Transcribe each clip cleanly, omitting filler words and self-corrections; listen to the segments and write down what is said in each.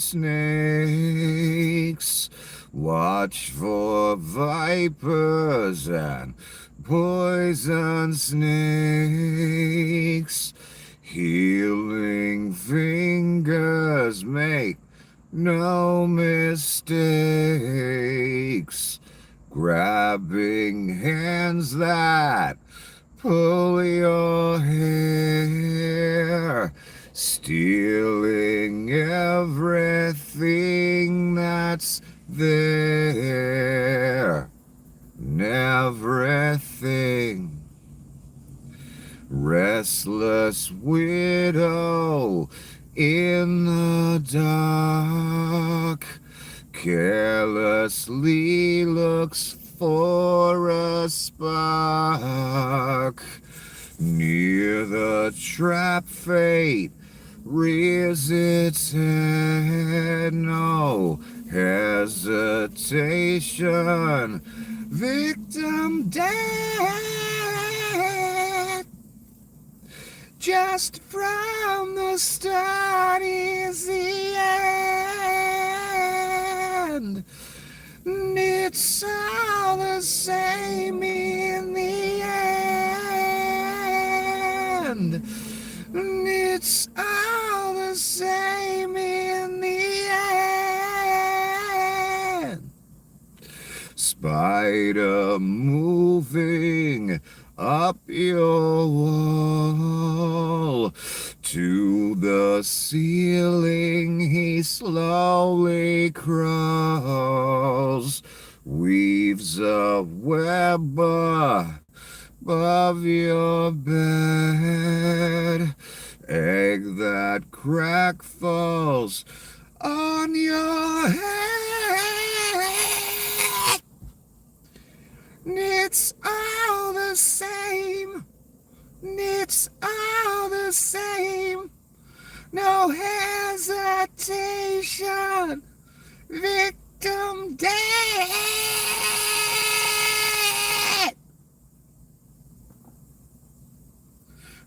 snakes. Watch for vipers and poison snakes. Healing fingers make no mistakes. Grabbing hands that pull your hair. Stealing everything that's there. Everything. Restless widow in the dark. Carelessly looks for a spark. Near the trap, fate rears its head. No hesitation. Victim dead. Just from the start is the end. It's all the same in the end. It's all the same in the end. Spider moving up your wall. To the ceiling he slowly crawls. Weaves a web above your bed. Egg that crack falls on your head. It's all the same. It's all the same. No hesitation. Victim dead.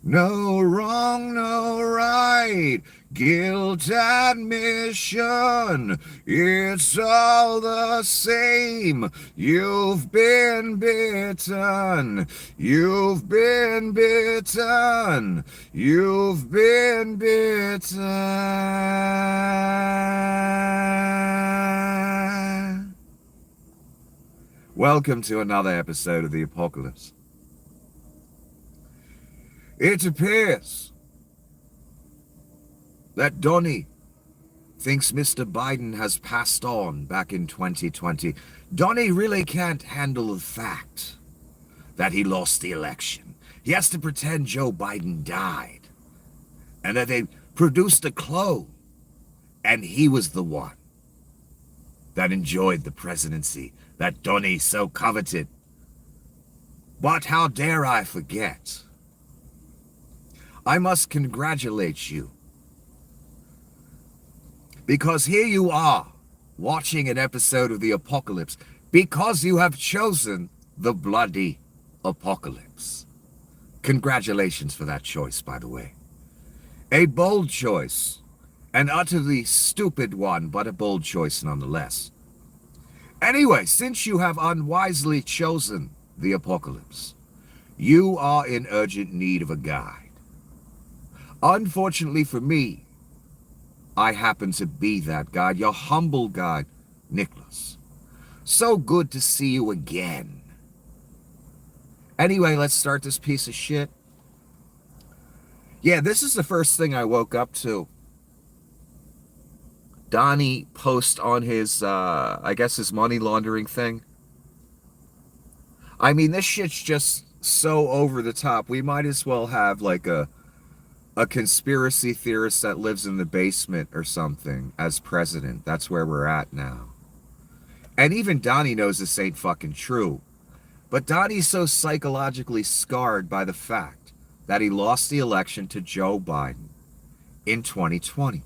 No wrong, no right. Guilt admission. It's all the same. You've been bitten. You've been bitten. You've been bitten. Welcome to another episode of The Apocalypse. It appears that Donnie thinks Mr. Biden has passed on back in 2020. Donnie really can't handle the fact that he lost the election. He has to pretend Joe Biden died and that they produced a clone and he was the one that enjoyed the presidency that Donnie so coveted. But how dare I forget? I must congratulate you. Because here you are, watching an episode of The Apocalypse, because you have chosen the bloody apocalypse. Congratulations for that choice, by the way. A bold choice, an utterly stupid one, but a bold choice nonetheless. Anyway, since you have unwisely chosen the apocalypse, you are in urgent need of a guide. Unfortunately for me, I happen to be that guide, your humble guide, Nicholas. So good to see you again. Anyway, let's start this piece of shit. Yeah, this is the first thing I woke up to. Donnie post on his, I guess his money laundering thing. I mean, this shit's just so over the top. We might as well have like a conspiracy theorist that lives in the basement or something as president. That's where we're at now. And even Donnie knows this ain't fucking true. But Donnie's so psychologically scarred by the fact that he lost the election to Joe Biden in 2020.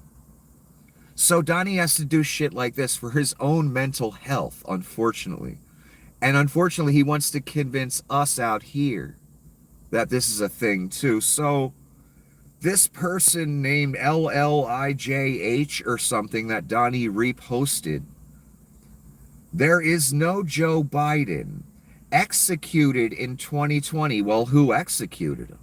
So Donnie has to do shit like this for his own mental health, unfortunately. And unfortunately, he wants to convince us out here that this is a thing too. So This person named LLIJH or something that Donnie reposted. There is no Joe Biden executed in 2020. Well, who executed him?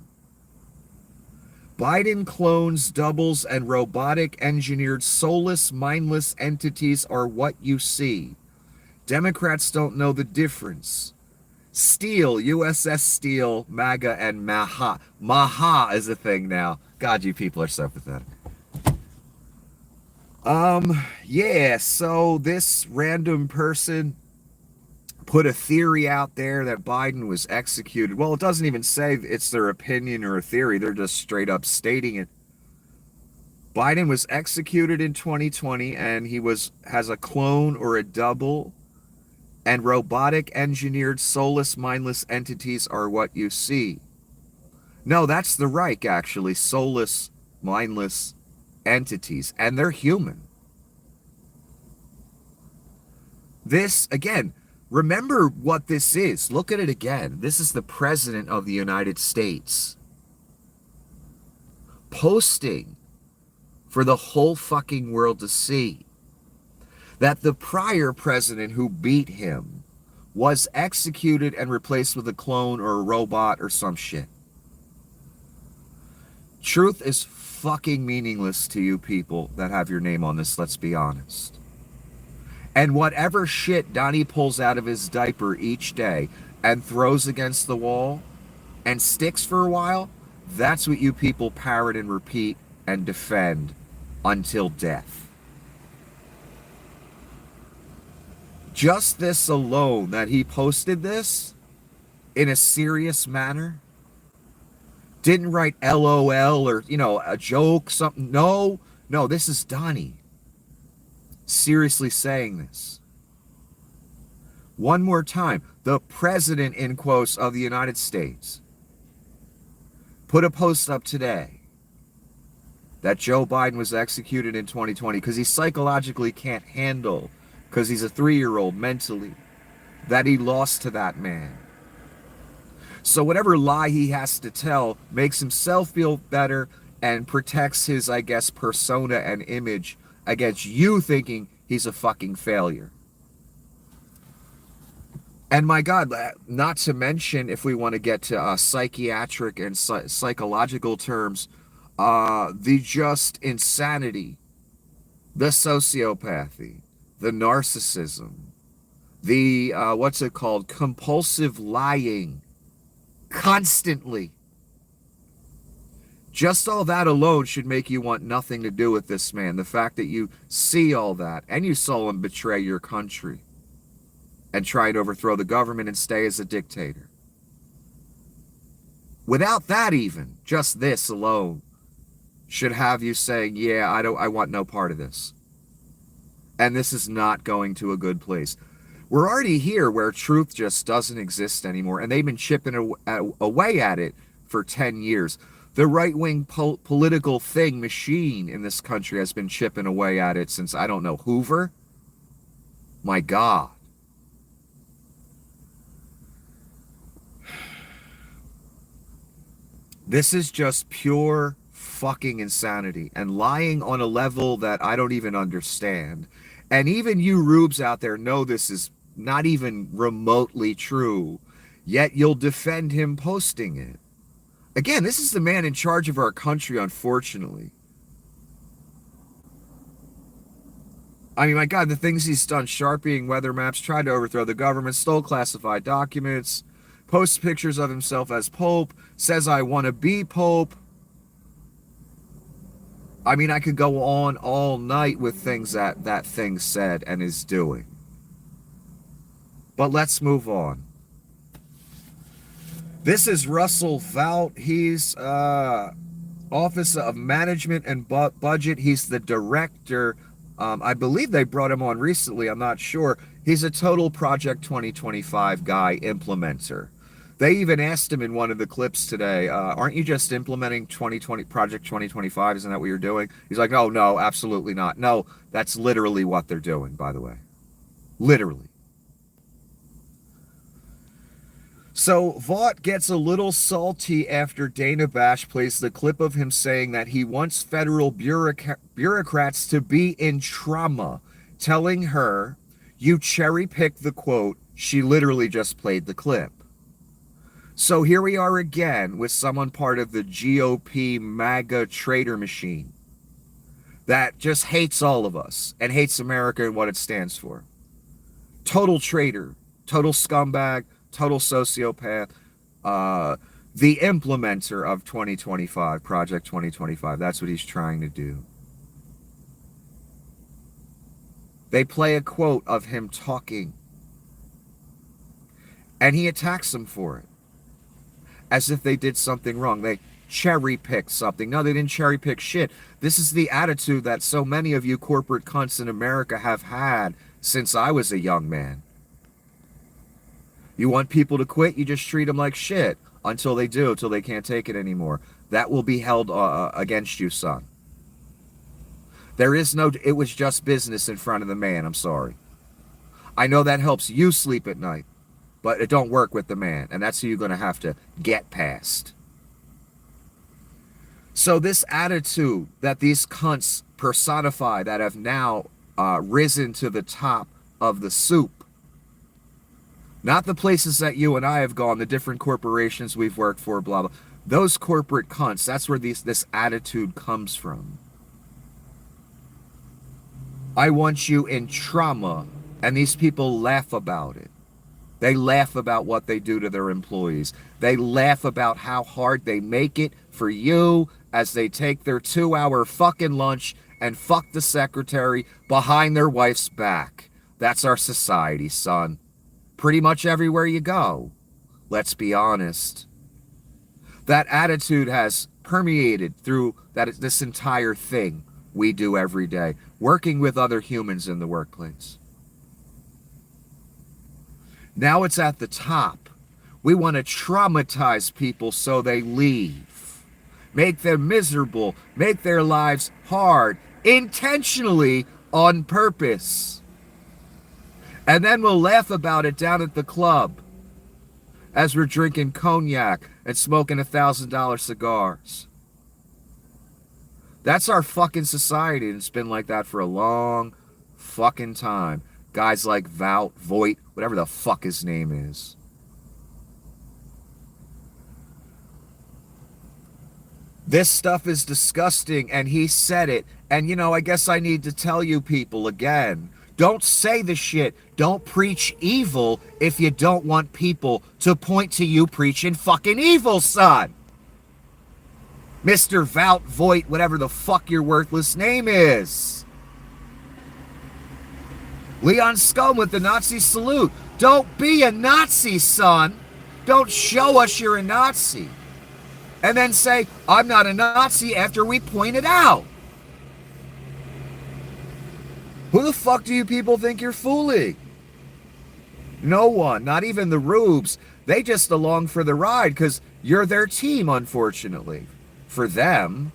Biden clones, doubles, and robotic engineered soulless, mindless entities are what you see. Democrats don't know the difference. Steel, USS Steel, MAGA, and Maha. Maha is a thing now. God, you people are so pathetic. Yeah, so this random person put a theory out there that Biden was executed. Well, it doesn't even say it's their opinion or a theory. They're just straight up stating it. Biden was executed in 2020 and he has a clone or a double, and robotic engineered soulless mindless entities are what you see. No, that's the Reich actually, soulless mindless entities, and they're human. This again, remember what this is. Look at it again. This is the President of the United States posting for the whole fucking world to see that the prior president who beat him was executed and replaced with a clone or a robot or some shit. Truth is fucking meaningless to you people that have your name on this, let's be honest. And whatever shit Donnie pulls out of his diaper each day and throws against the wall and sticks for a while, that's what you people parrot and repeat and defend until death. Just this alone, that he posted this in a serious manner, didn't write LOL or, a joke, something. No, this is Donnie seriously saying this. One more time, the president, in quotes, of the United States put a post up today that Joe Biden was executed in 2020 because he psychologically can't handle, because he's a 3-year-old mentally, that he lost to that man. So whatever lie he has to tell makes himself feel better and protects his, I guess, persona and image against you thinking he's a fucking failure. And my God, not to mention, if we want to get to psychiatric and psychological terms, the just insanity, the sociopathy, the narcissism, the, compulsive lying, constantly. Just all that alone should make you want nothing to do with this man. The fact that you see all that, and you saw him betray your country and try and overthrow the government and stay as a dictator. Without that even, just this alone should have you saying, yeah, I want no part of this. And this is not going to a good place. We're already here where truth just doesn't exist anymore, and they've been chipping away at it for 10 years. The right-wing political machine in this country has been chipping away at it since, I don't know, Hoover? My God. This is just pure fucking insanity and lying on a level that I don't even understand. And even you rubes out there know this is not even remotely true, yet you'll defend him posting it. Again, this is the man in charge of our country, unfortunately. I mean, my God, the things he's done: sharpieing weather maps, tried to overthrow the government, stole classified documents, posts pictures of himself as Pope, says I want to be Pope. I mean, I could go on all night with things that thing said and is doing. But let's move on. This is Russell Vought. He's Office of Management and Budget. He's the director. I believe they brought him on recently. I'm not sure. He's a total Project 2025 guy, implementer. They even asked him in one of the clips today, aren't you just implementing Project 2025? Isn't that what you're doing? He's like, no, absolutely not. No, that's literally what they're doing, by the way. Literally. So Vaught gets a little salty after Dana Bash plays the clip of him saying that he wants federal bureaucrats to be in trauma, telling her, you cherry picked the quote, she literally just played the clip. So here we are again with someone part of the GOP MAGA traitor machine that just hates all of us and hates America and what it stands for. Total traitor, total scumbag, total sociopath, the implementer of 2025, Project 2025. That's what he's trying to do. They play a quote of him talking, and he attacks them for it, as if they did something wrong. They cherry picked something. No, they didn't cherry pick shit. This is the attitude that so many of you corporate cunts in America have had since I was a young man. You want people to quit, you just treat them like shit until they do, until they can't take it anymore. That will be held against you, son. There is no, it was just business in front of the man, I'm sorry. I know that helps you sleep at night, but it don't work with the man, and that's who you're going to have to get past. So this attitude that these cunts personify, that have now risen to the top of the soup, not the places that you and I have gone, the different corporations we've worked for, blah, blah. Those corporate cunts, that's where this attitude comes from. I want you in trauma, and these people laugh about it. They laugh about what they do to their employees. They laugh about how hard they make it for you as they take their 2-hour fucking lunch and fuck the secretary behind their wife's back. That's our society, son. Pretty much everywhere you go. Let's be honest. That attitude has permeated through this entire thing we do every day, working with other humans in the workplace. Now it's at the top. We want to traumatize people so they leave. Make them miserable. Make their lives hard. Intentionally, on purpose. And then we'll laugh about it down at the club as we're drinking cognac and smoking $1,000 cigars. That's our fucking society, and it's been like that for a long fucking time. Guys like Voight, whatever the fuck his name is. This stuff is disgusting, and he said it. And, you know, I guess I need to tell you people again. Don't say the shit. Don't preach evil if you don't want people to point to you preaching fucking evil, son. Mr. Voight, whatever the fuck your worthless name is. Leon Scum with the Nazi salute. Don't be a Nazi, son. Don't show us you're a Nazi. And then say, I'm not a Nazi after we point it out. Who the fuck do you people think you're fooling? No one, not even the rubes. They just along for the ride because you're their team, unfortunately. For them,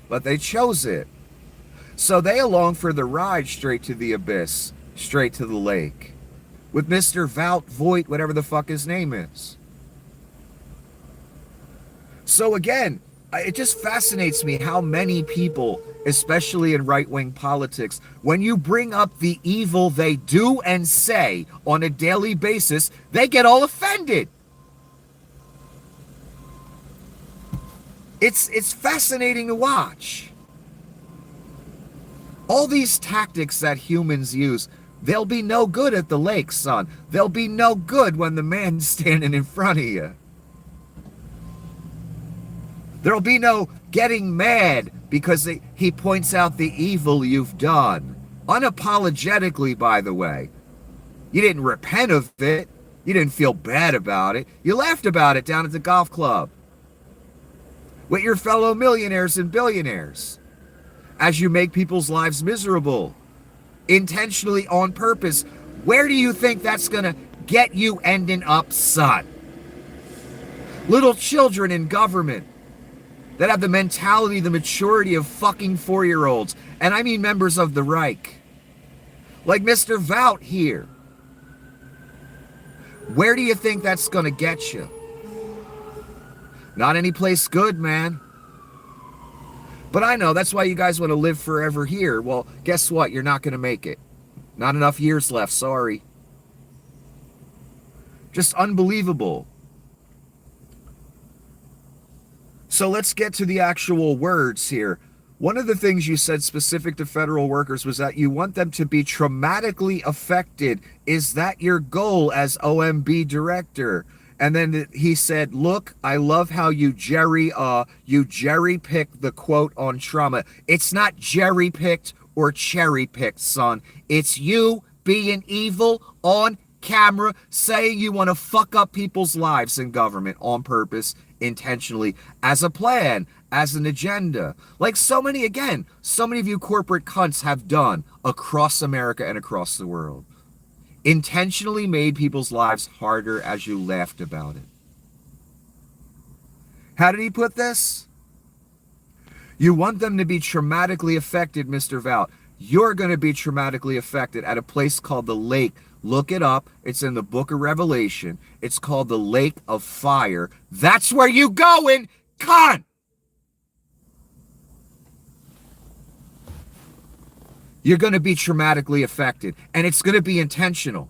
but they chose it. So they along for the ride straight to the abyss, straight to the lake. With Mr. Voight, whatever the fuck his name is. So again, it just fascinates me how many people, especially in right-wing politics, when you bring up the evil they do and say on a daily basis, they get all offended. It's fascinating to watch. All these tactics that humans use, they'll be no good at the lake, son. They'll be no good when the man's standing in front of you. There'll be no getting mad because he points out the evil you've done. Unapologetically, by the way. You didn't repent of it. You didn't feel bad about it. You laughed about it down at the golf club with your fellow millionaires and billionaires as you make people's lives miserable, intentionally, on purpose. Where do you think that's going to get you ending up, son? Little children in government that have the mentality, the maturity of fucking 4-year-olds, and I mean members of the Reich, like Mr. Vout here. Where do you think that's going to get you? Not any place good, man. But I know that's why you guys want to live forever here. Well, guess what? You're not going to make it. Not enough years left, sorry. Just unbelievable. So let's get to the actual words here. One of the things you said specific to federal workers was that you want them to be traumatically affected. Is that your goal as OMB director? And then he said, look, I love how you jerry pick the quote on trauma. It's not jerry picked or cherry picked, son. It's you being evil on camera, saying you want to fuck up people's lives in government on purpose, intentionally, as a plan, as an agenda. Like so many of you corporate cunts have done across America and across the world. Intentionally made people's lives harder as you laughed about it. How did he put this? You want them to be traumatically affected, Mr. Val. You're going to be traumatically affected at a place called the Lake. Look it up. It's in the book of Revelation. It's called the Lake of Fire. That's where you going, cunt! You're going to be traumatically affected, and it's going to be intentional.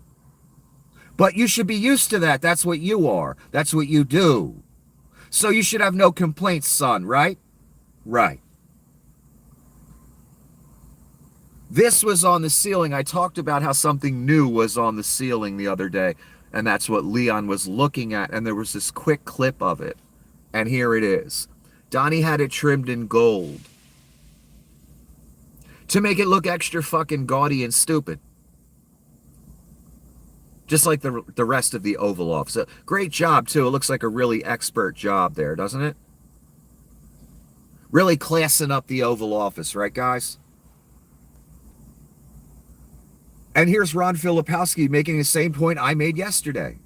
But you should be used to that. That's what you are. That's what you do. So you should have no complaints, son, right? Right. This was on the ceiling. I talked about how something new was on the ceiling the other day, and that's what Leon was looking at, and there was this quick clip of it. And here it is. Donnie had it trimmed in gold to make it look extra fucking gaudy and stupid. Just like the rest of the Oval Office. Great job, too. It looks like a really expert job there, doesn't it? Really classing up the Oval Office, right, guys? And here's Ron Filipowski making the same point I made yesterday.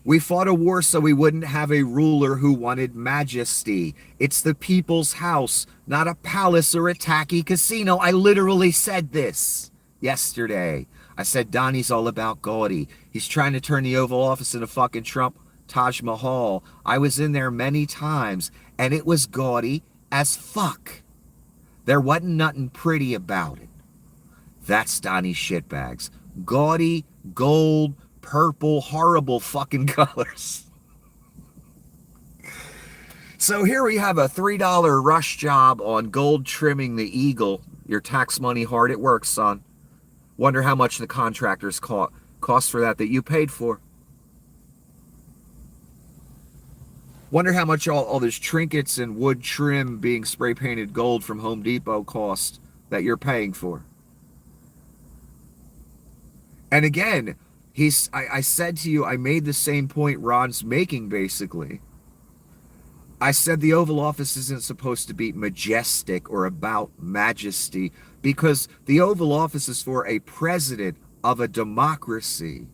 We fought a war so we wouldn't have a ruler who wanted majesty. It's the people's house, not a palace or a tacky casino. I literally said this yesterday. I said Donnie's all about gaudy. He's trying to turn the Oval Office into fucking Trump Taj Mahal. I was in there many times, and it was gaudy as fuck. There wasn't nothing pretty about it. That's Donnie's shitbags. Gaudy, gold, purple, horrible fucking colors. So here we have a $3 rush job on gold trimming the eagle. Your tax money hard at work, son. Wonder how much the contractors cost for that you paid for. Wonder how much all those trinkets and wood trim being spray painted gold from Home Depot cost that you're paying for. And again, I said to you, I made the same point Ron's making, basically. I said the Oval Office isn't supposed to be majestic or about majesty because the Oval Office is for a president of a democracy,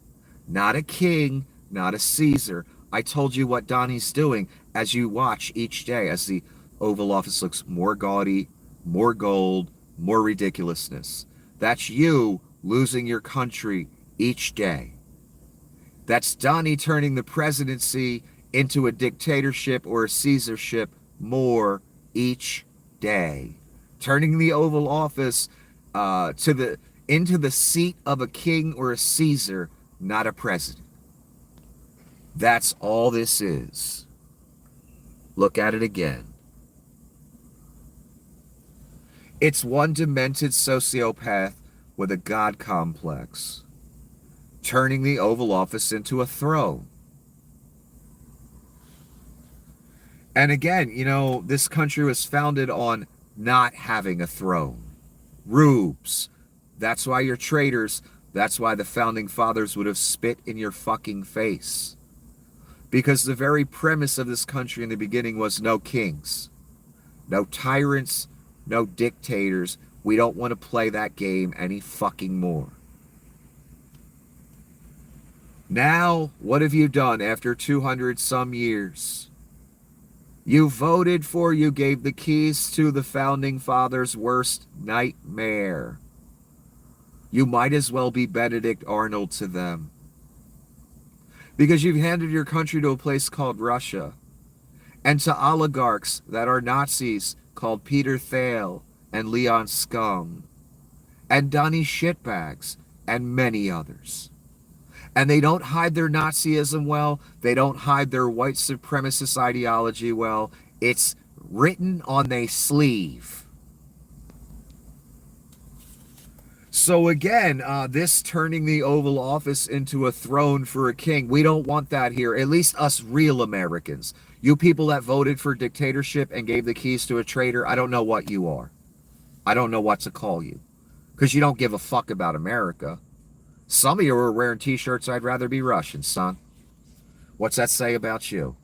not a king, not a Caesar. I told you what Donnie's doing as you watch each day as the Oval Office looks more gaudy, more gold, more ridiculousness. That's you losing your country each day. That's Donnie turning the presidency into a dictatorship or a Caesarship more each day. Turning the Oval Office into the seat of a king or a Caesar, not a president. That's all this is. Look at it again. It's one demented sociopath with a God complex, turning the Oval Office into a throne. And again, you know, this country was founded on not having a throne. Rubes. That's why you're traitors. That's why the founding fathers would have spit in your fucking face. Because the very premise of this country in the beginning was no kings, no tyrants, no dictators. We don't want to play that game any fucking more. Now, what have you done after 200 some years? You voted for, you gave the keys to the founding fathers' worst nightmare. You might as well be Benedict Arnold to them. Because you've handed your country to a place called Russia, and to oligarchs that are Nazis called Peter Thiel and Leon Scum, and Donnie Shitbags, and many others. And they don't hide their Nazism well. They don't hide their white supremacist ideology well. It's written on their sleeve. So again, this turning the Oval Office into a throne for a king, we don't want that here, at least us real Americans. You people that voted for dictatorship and gave the keys to a traitor, I don't know what you are. I don't know what to call you. Because you don't give a fuck about America. Some of you are wearing t-shirts, I'd rather be Russian, son. What's that say about you?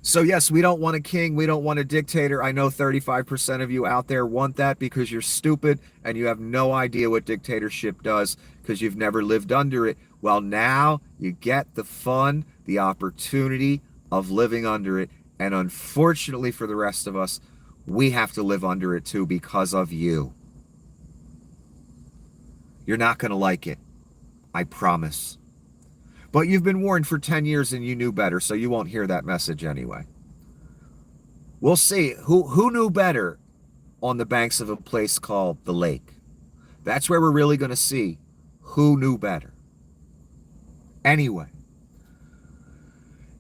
So yes, we don't want a king. We don't want a dictator. I know 35% of you out there want that because you're stupid and you have no idea what dictatorship does because you've never lived under it. Well, now you get the fun, the opportunity of living under it. And unfortunately for the rest of us, we have to live under it too because of you. You're not going to like it. I promise. But you've been warned for 10 years and you knew better, so you won't hear that message anyway. We'll see. Who knew better on the banks of a place called the lake? That's where we're really going to see who knew better. Anyway,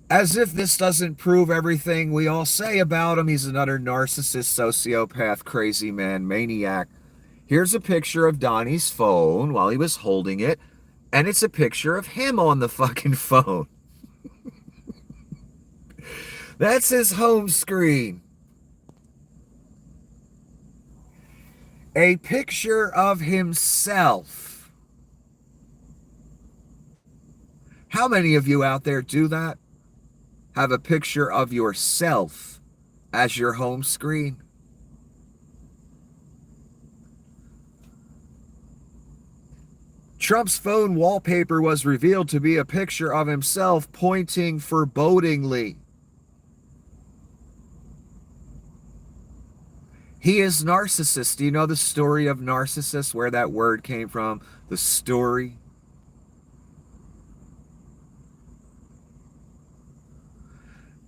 as if this doesn't prove everything we all say about him, he's another narcissist, sociopath, crazy man, maniac. Here's a picture of Donnie's phone while he was holding it, and it's a picture of him on the fucking phone. That's his home screen. A picture of himself. How many of you out there do that? Have a picture of yourself as your home screen? Trump's phone wallpaper was revealed to be a picture of himself pointing forebodingly. He is narcissist. Do you know the story of Narcissus, where that word came from? The story.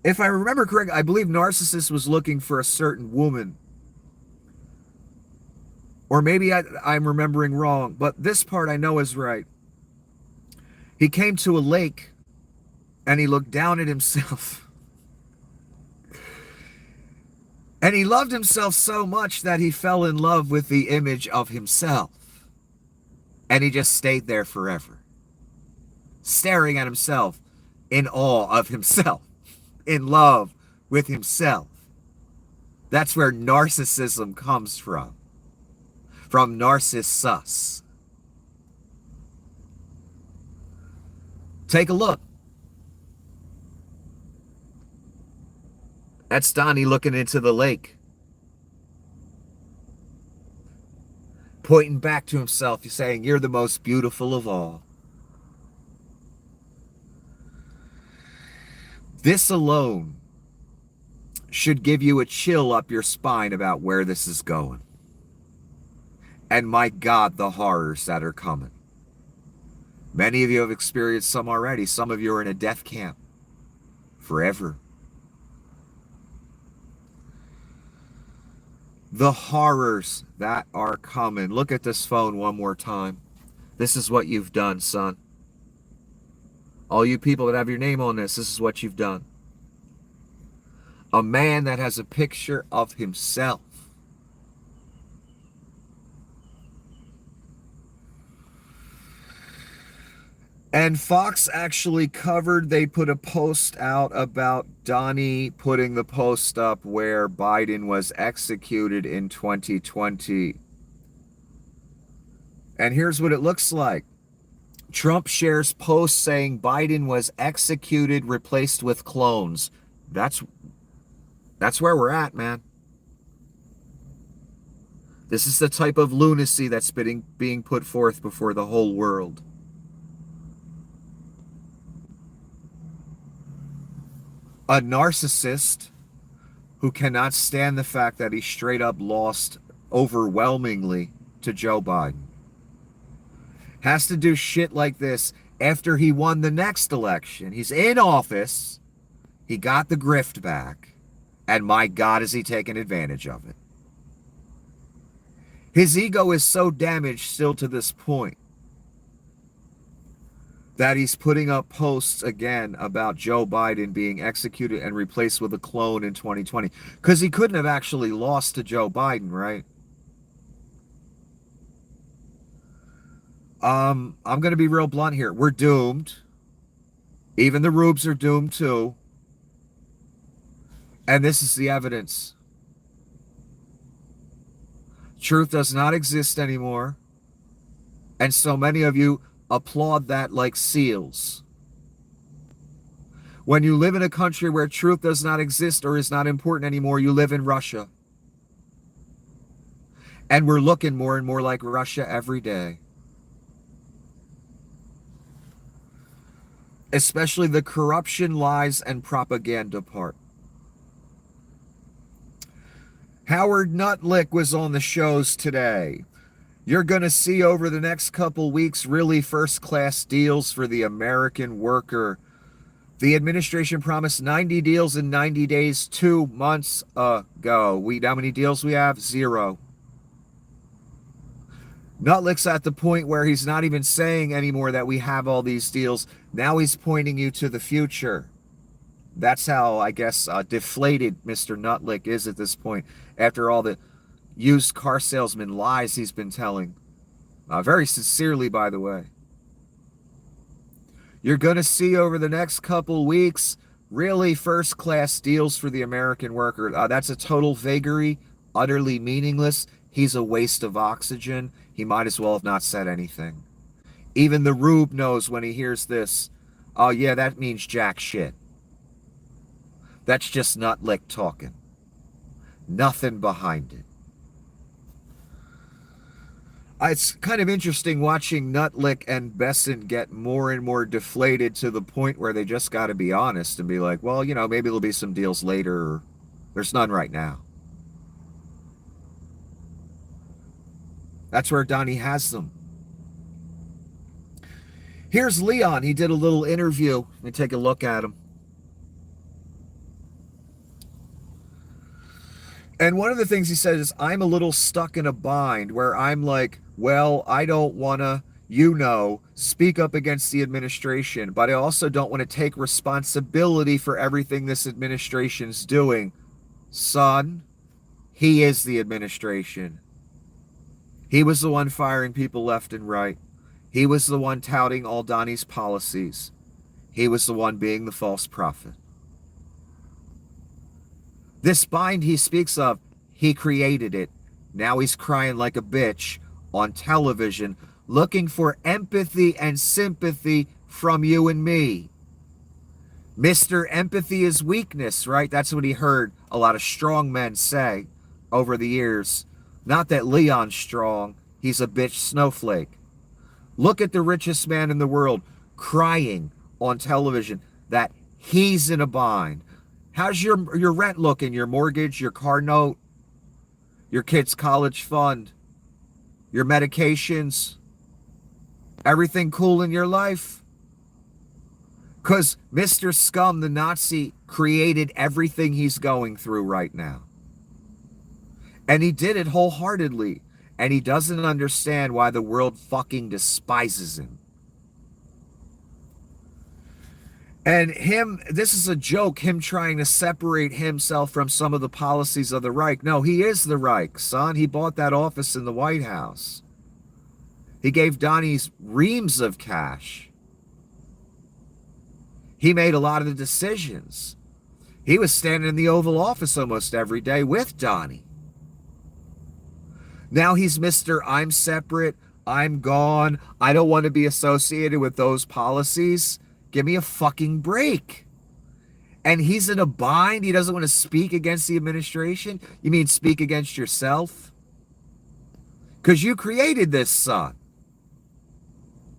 If I remember correctly, I believe Narcissus was looking for a certain woman. Or maybe I'm remembering wrong, but this part I know is right. He came to a lake and he looked down at himself. And he loved himself so much that he fell in love with the image of himself. And he just stayed there forever, staring at himself in awe of himself, in love with himself. That's where narcissism comes from Narcissus. Take a look. That's Donnie looking into the lake, pointing back to himself. He's saying, "You're the most beautiful of all." This alone should give you a chill up your spine about where this is going. And my God, the horrors that are coming. Many of you have experienced some already. Some of you are in a death camp forever. The horrors that are coming. Look at this phone one more time. This is what you've done, son. All you people that have your name on this is what you've done. A man that has a picture of himself. And Fox actually covered, they put a post out about Donnie putting the post up where Biden was executed in 2020. And here's what it looks like. Trump shares post saying Biden was executed, replaced with clones. That's where we're at, man. This is the type of lunacy that's being put forth before the whole world. A narcissist who cannot stand the fact that he straight up lost overwhelmingly to Joe Biden has to do shit like this after he won the next election. He's in office. He got the grift back. And my God, is he taking advantage of it. His ego is so damaged still to this point that he's putting up posts again about Joe Biden being executed and replaced with a clone in 2020. Because he couldn't have actually lost to Joe Biden, right? I'm going to be real blunt here. We're doomed. Even the rubes are doomed too. And this is the evidence. Truth does not exist anymore. And so many of you applaud that like seals. When you live in a country where truth does not exist or is not important anymore, you live in Russia. And we're looking more and more like Russia every day. Especially the corruption, lies, and propaganda part. Howard Nutlick was on the shows today. You're going to see over the next couple weeks really first-class deals for the American worker. The administration promised 90 deals in 90 days 2 months ago. How many deals we have? 0. Nutlick's at the point where he's not even saying anymore that we have all these deals. Now he's pointing you to the future. That's how, I guess, deflated Mr. Nutlick is at this point, after all the used car salesman lies he's been telling. Very sincerely, by the way. You're going to see over the next couple weeks really first-class deals for the American worker. That's a total vagary, utterly meaningless. He's a waste of oxygen. He might as well have not said anything. Even the rube knows when he hears this, oh yeah, that means jack shit. That's just Nutlick talking. Nothing behind it. It's kind of interesting watching Nutlick and Besson get more and more deflated to the point where they just got to be honest and be like, well, you know, maybe there'll be some deals later. Or there's none right now. That's where Donnie has them. Here's Leon. He did a little interview. Let me take a look at him. And one of the things he said is, I'm a little stuck in a bind where I'm like, well, I don't want to, speak up against the administration, but I also don't want to take responsibility for everything this administration's doing. Son, he is the administration. He was the one firing people left and right. He was the one touting all Donnie's policies. He was the one being the false prophet. This bind he speaks of, he created it. Now he's crying like a bitch on television, looking for empathy and sympathy from you and me. Mr. Empathy is weakness, right? That's what he heard a lot of strong men say over the years. Not that Leon's strong. He's a bitch snowflake. Look at the richest man in the world crying on television that he's in a bind. How's your rent looking? Your mortgage, your car note, your kid's college fund, your medications, everything cool in your life? Because Mr. Scum, the Nazi, created everything he's going through right now. And he did it wholeheartedly. And he doesn't understand why the world fucking despises him. And this is a joke, him trying to separate himself from some of the policies of the Reich. No, he is the Reich, son. He bought that office in the White House. He gave Donnie's reams of cash. He made a lot of the decisions. He was standing in the Oval Office almost every day with Donnie. Now he's Mr. I'm separate, I'm gone, I don't want to be associated with those policies. Give me a fucking break. And he's in a bind. He doesn't want to speak against the administration. You mean speak against yourself? Because you created this, son.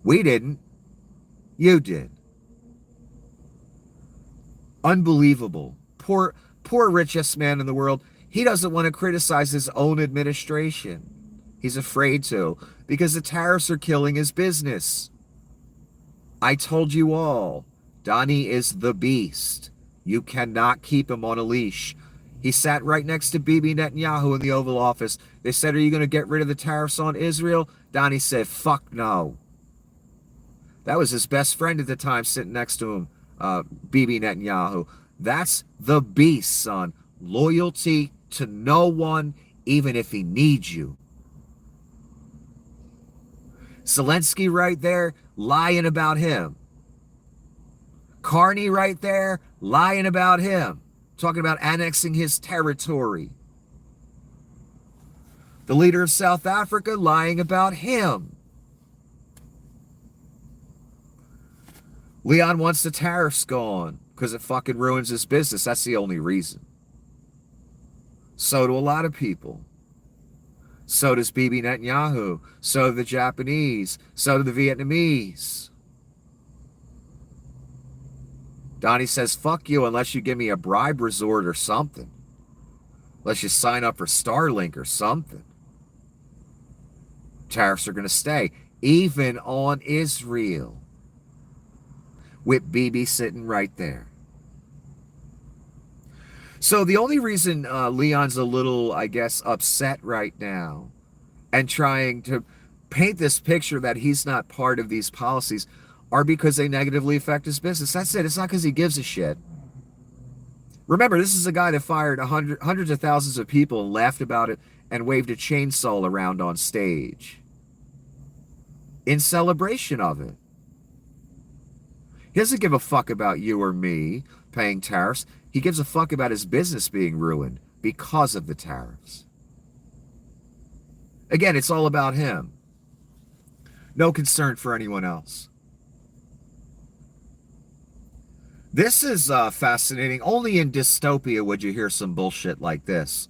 We didn't. You did. Unbelievable. Poor richest man in the world. He doesn't want to criticize his own administration. He's afraid to, because the tariffs are killing his business. I told you all, Donnie is the beast. You cannot keep him on a leash. He sat right next to Bibi Netanyahu in the Oval Office. They said, are you going to get rid of the tariffs on Israel? Donnie said, fuck no. That was his best friend at the time sitting next to him, Bibi Netanyahu. That's the beast, son. Loyalty to no one, even if he needs you. Zelensky right there, lying about him. Carney right there, lying about him. Talking about annexing his territory. The leader of South Africa lying about him. Leon wants the tariffs gone because it fucking ruins his business. That's the only reason. So do a lot of people. So does Bibi Netanyahu. So do the Japanese. So do the Vietnamese. Donnie says, fuck you unless you give me a bribe resort or something. Unless you sign up for Starlink or something. Tariffs are going to stay. Even on Israel. With Bibi sitting right there. So the only reason Leon's a little, I guess, upset right now and trying to paint this picture that he's not part of these policies are because they negatively affect his business. That's it. It's not because he gives a shit. Remember, this is a guy that fired hundreds of thousands of people and laughed about it and waved a chainsaw around on stage in celebration of it. He doesn't give a fuck about you or me paying tariffs. He gives a fuck about his business being ruined because of the tariffs. Again, it's all about him. No concern for anyone else. This is fascinating. Only in dystopia would you hear some bullshit like this.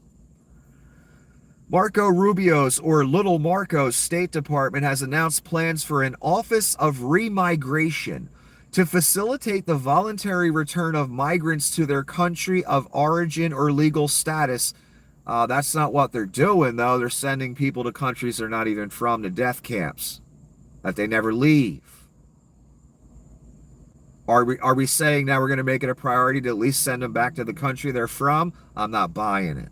Marco Rubio's, or Little Marco's, State Department has announced plans for an Office of Remigration to facilitate the voluntary return of migrants to their country of origin or legal status. That's not what they're doing, though. They're sending people to countries they're not even from, to death camps that they never leave. Are we saying now we're going to make it a priority to at least send them back to the country they're from? I'm not buying it.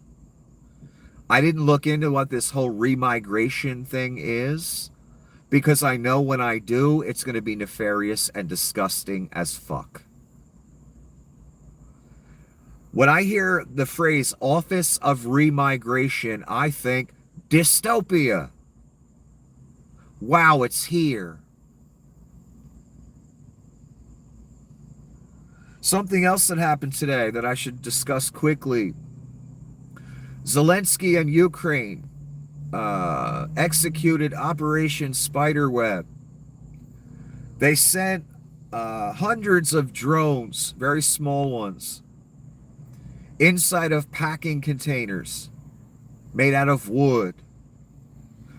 I didn't look into what this whole remigration thing is, because I know when I do, it's going to be nefarious and disgusting as fuck. When I hear the phrase Office of Remigration, I think dystopia. Wow, it's here. Something else that happened today that I should discuss quickly. Zelensky and Ukraine executed Operation Spiderweb. They sent hundreds of drones, very small ones, inside of packing containers made out of wood.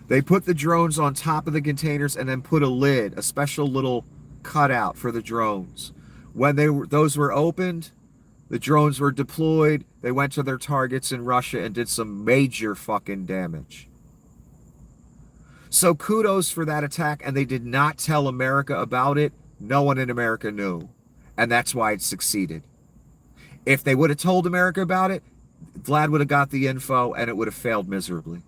They put the drones on top of the containers and then put a lid, a special little cutout for the drones. When those were opened, the drones were deployed. They went to their targets in Russia and did some major fucking damage. So kudos for that attack, and they did not tell America about it. No one in America knew, and that's why it succeeded. If they would have told America about it, Vlad would have got the info, and it would have failed miserably.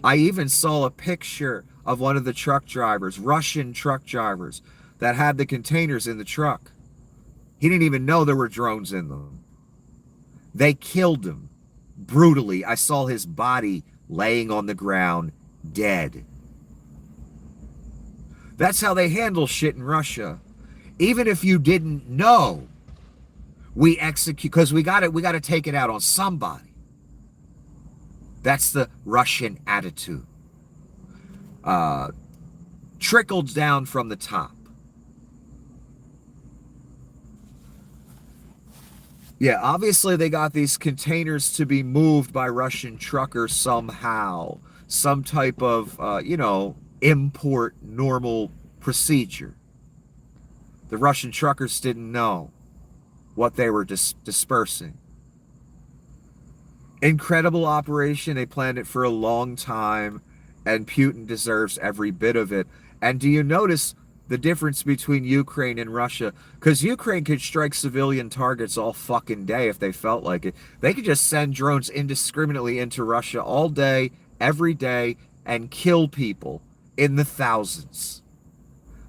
I even saw a picture of one of the truck drivers, Russian truck drivers, that had the containers in the truck. He didn't even know there were drones in them. They killed him brutally. I saw his body laying on the ground, dead. That's how they handle shit in Russia. Even if you didn't know, we execute, because we got to take it out on somebody. That's the Russian attitude. Trickled down from the top. Yeah, obviously they got these containers to be moved by Russian truckers somehow. Some type of, import normal procedure. The Russian truckers didn't know what they were dispersing. Incredible operation. They planned it for a long time, and Putin deserves every bit of it. And do you notice the difference between Ukraine and Russia. Because Ukraine could strike civilian targets all fucking day if they felt like it. They could just send drones indiscriminately into Russia all day, every day, and kill people in the thousands.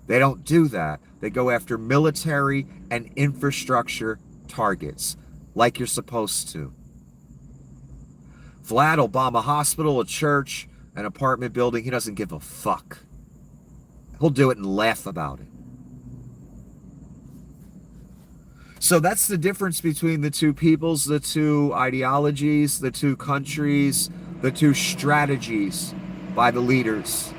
They don't do that. They go after military and infrastructure targets, like you're supposed to. Vlad will bomb a hospital, a church, an apartment building. He doesn't give a fuck. He'll do it and laugh about it. So that's the difference between the two peoples, the two ideologies, the two countries, the two strategies by the leaders.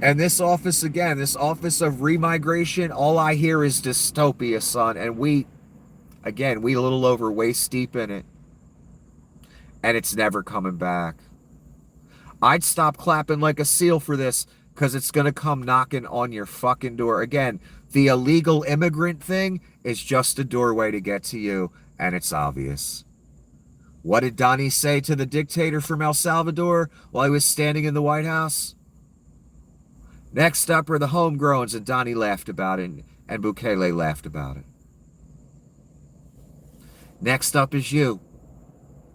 And this office, again, this office of remigration, all I hear is dystopia, son. And we a little over waist deep in it. And it's never coming back. I'd stop clapping like a seal for this, because it's going to come knocking on your fucking door. Again, the illegal immigrant thing is just a doorway to get to you, and it's obvious. What did Donnie say to the dictator from El Salvador while he was standing in the White House? Next up are the homegrowns, and Donnie laughed about it, and Bukele laughed about it. Next up is you,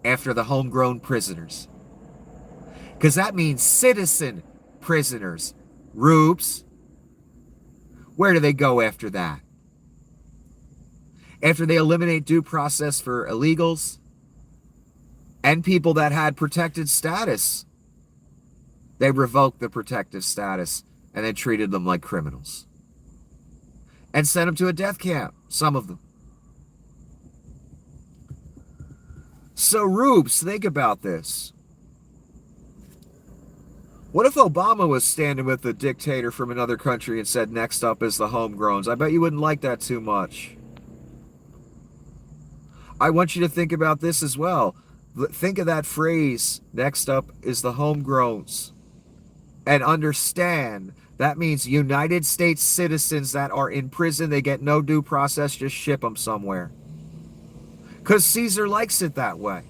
after the homegrown prisoners. Because that means citizen prisoners. Rubes. Where do they go after that? After they eliminate due process for illegals and people that had protected status, they revoked the protective status and then treated them like criminals. And sent them to a death camp, some of them. So, Rubes, think about this. What if Obama was standing with a dictator from another country and said, next up is the homegrowns? I bet you wouldn't like that too much. I want you to think about this as well. Think of that phrase, next up is the homegrowns. And understand that means United States citizens that are in prison, they get no due process, just ship them somewhere. Because Caesar likes it that way.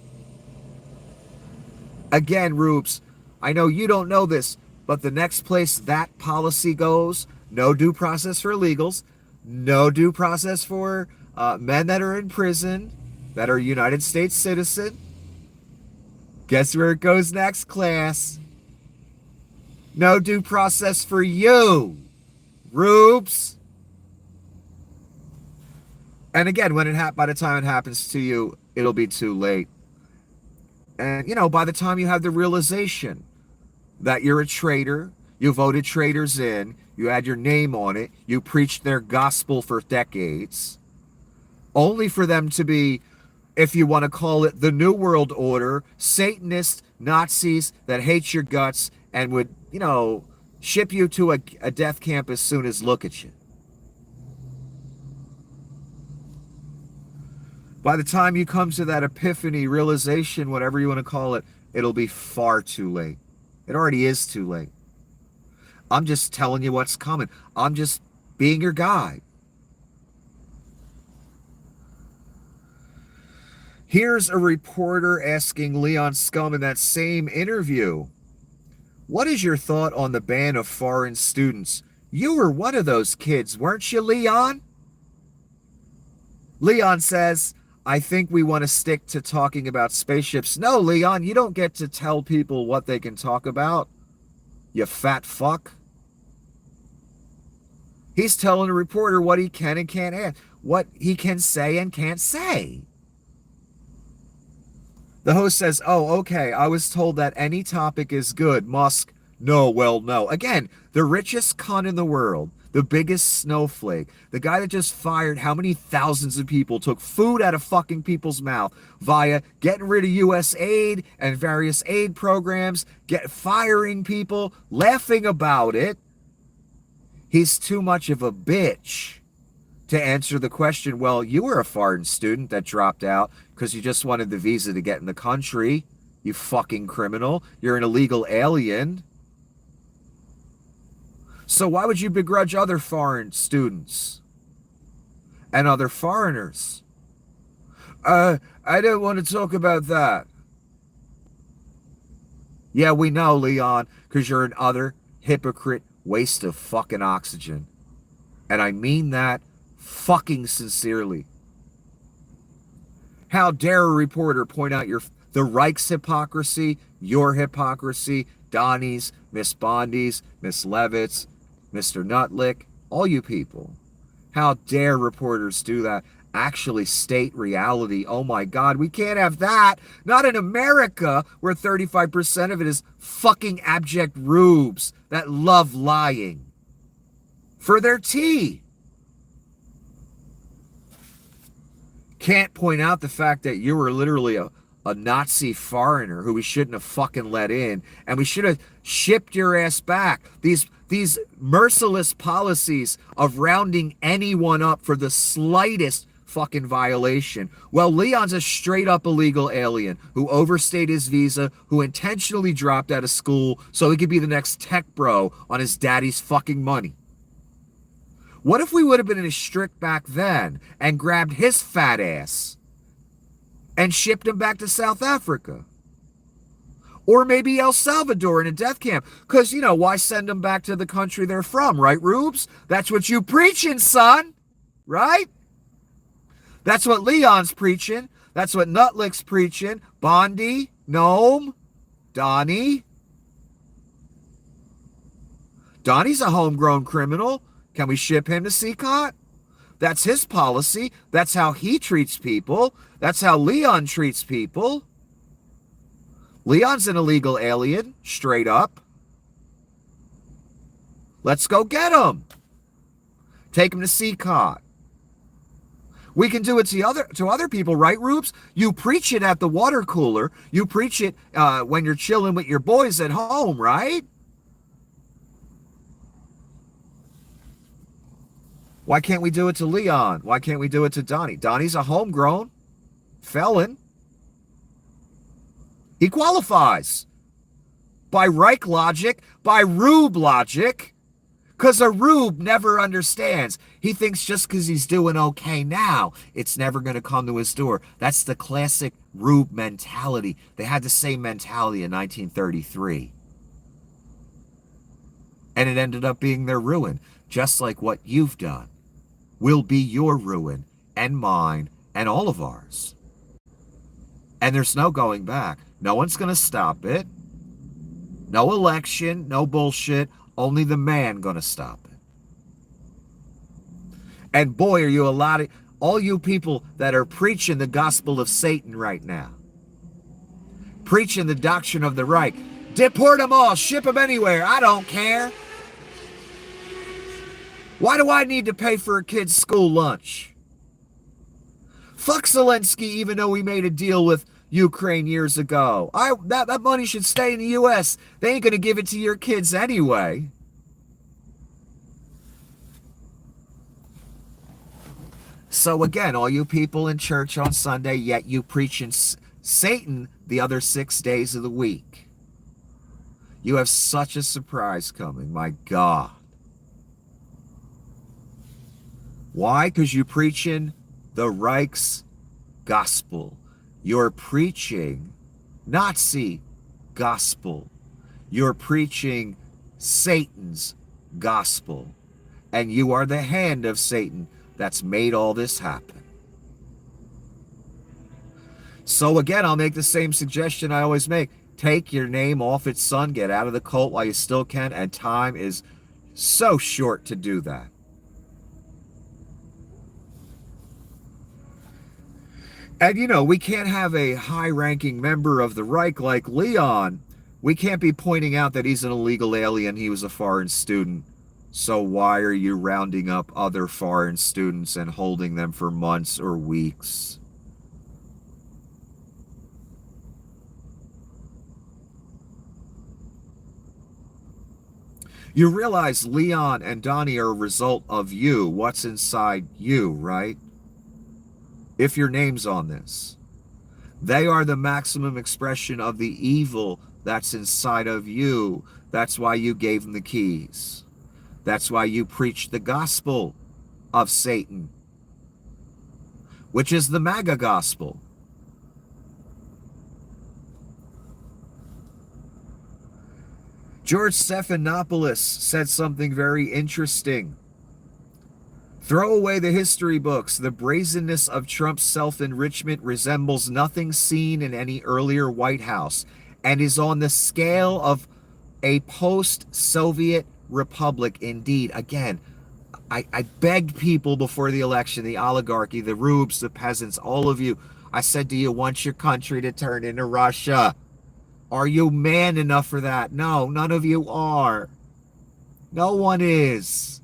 Again, Rubes, I know you don't know this, but the next place that policy goes, no due process for illegals, no due process for men that are in prison, that are United States citizen. Guess where it goes next, class? No due process for you, Rubes. And again, when by the time it happens to you, it'll be too late. And, by the time you have the realization that you're a traitor, you voted traitors in, you had your name on it, you preached their gospel for decades, only for them to be, if you want to call it the New World Order, Satanist Nazis that hate your guts and would, ship you to a death camp as soon as look at you. By the time you come to that epiphany, realization, whatever you want to call it, it'll be far too late. It already is too late. I'm just telling you what's coming. I'm just being your guide. Here's a reporter asking Leon Scum in that same interview, what is your thought on the ban of foreign students? You were one of those kids, weren't you, Leon? Leon says, I think we want to stick to talking about spaceships. No, Leon, you don't get to tell people what they can talk about, you fat fuck. He's telling a reporter what he can and can't add, what he can say and can't say. The host says, oh, okay, I was told that any topic is good. Musk, no. Again, the richest cunt in the world, the biggest snowflake, the guy that just fired how many thousands of people, took food out of fucking people's mouth via getting rid of U.S. aid and various aid programs, firing people, laughing about it. He's too much of a bitch to answer the question, well, you were a foreign student that dropped out because you just wanted the visa to get in the country, you fucking criminal. You're an illegal alien. So why would you begrudge other foreign students and other foreigners? I don't want to talk about that. Yeah, we know, Leon, because you're an utter hypocrite Waste of fucking oxygen. And I mean that fucking sincerely. How dare a reporter point out the Reich's hypocrisy, your hypocrisy, Donnie's, Miss Bondi's, Miss Levitt's, Mr. Nutlick, all you people. How dare reporters do that? Actually state reality. Oh my God, we can't have that. Not in America, where 35% of it is fucking abject rubes that love lying for their tea. Can't point out the fact that you were literally a Nazi foreigner who we shouldn't have fucking let in, and we should have shipped your ass back. These merciless policies of rounding anyone up for the slightest fucking violation. Well, Leon's a straight up illegal alien who overstayed his visa, who intentionally dropped out of school so he could be the next tech bro on his daddy's fucking money. What if we would have been as strict back then and grabbed his fat ass and shipped him back to South Africa? Or maybe El Salvador in a death camp. Because, why send them back to the country they're from, right, Rubes? That's what you preaching, son. Right? That's what Leon's preaching. That's what Nutlick's preaching. Bondi, Gnome, Donnie. Donnie's a homegrown criminal. Can we ship him to CCOT? That's his policy. That's how he treats people. That's how Leon treats people. Leon's an illegal alien, straight up. Let's go get him. Take him to CCOT. We can do it to other people, right, Rubes? You preach it at the water cooler. You preach it when you're chilling with your boys at home, right? Why can't we do it to Leon? Why can't we do it to Donnie? Donnie's a homegrown felon. He qualifies. By Reich logic, by Rube logic, because a Rube never understands. He thinks just because he's doing okay now, it's never going to come to his door. That's the classic Rube mentality. They had the same mentality in 1933. And it ended up being their ruin, just like what you've done will be your ruin and mine and all of ours. And there's no going back. No one's going to stop it. No election, no bullshit. Only the man going to stop it. And boy, are you all you people that are preaching the gospel of Satan right now. Preaching the doctrine of the Reich. Deport them all, ship them anywhere, I don't care. Why do I need to pay for a kid's school lunch? Fuck Zelensky, even though we made a deal with Ukraine years ago. That money should stay in the U.S. They ain't going to give it to your kids anyway. So again, all you people in church on Sunday, yet you preaching Satan the other 6 days of the week. You have such a surprise coming, my God. Why? Because you're preaching the Reich's gospel. You're preaching Nazi gospel. You're preaching Satan's gospel. And you are the hand of Satan that's made all this happen. So again, I'll make the same suggestion I always make. Take your name off it, son. Get out of the cult while you still can. And time is so short to do that. And, we can't have a high-ranking member of the Reich like Leon. We can't be pointing out that he's an illegal alien. He was a foreign student. So why are you rounding up other foreign students and holding them for months or weeks? You realize Leon and Donnie are a result of you. What's inside you, right? If your name's on this. They are the maximum expression of the evil that's inside of you. That's why you gave them the keys. That's why you preach the gospel of Satan, which is the MAGA gospel. George Stephanopoulos said something very interesting. Throw away the history books. The brazenness of Trump's self-enrichment resembles nothing seen in any earlier White House and is on the scale of a post-Soviet republic indeed. Again, I begged people before the election, the oligarchy, the rubes, the peasants, all of you. I said, do you want your country to turn into Russia? Are you man enough for that? No, none of you are. No one is.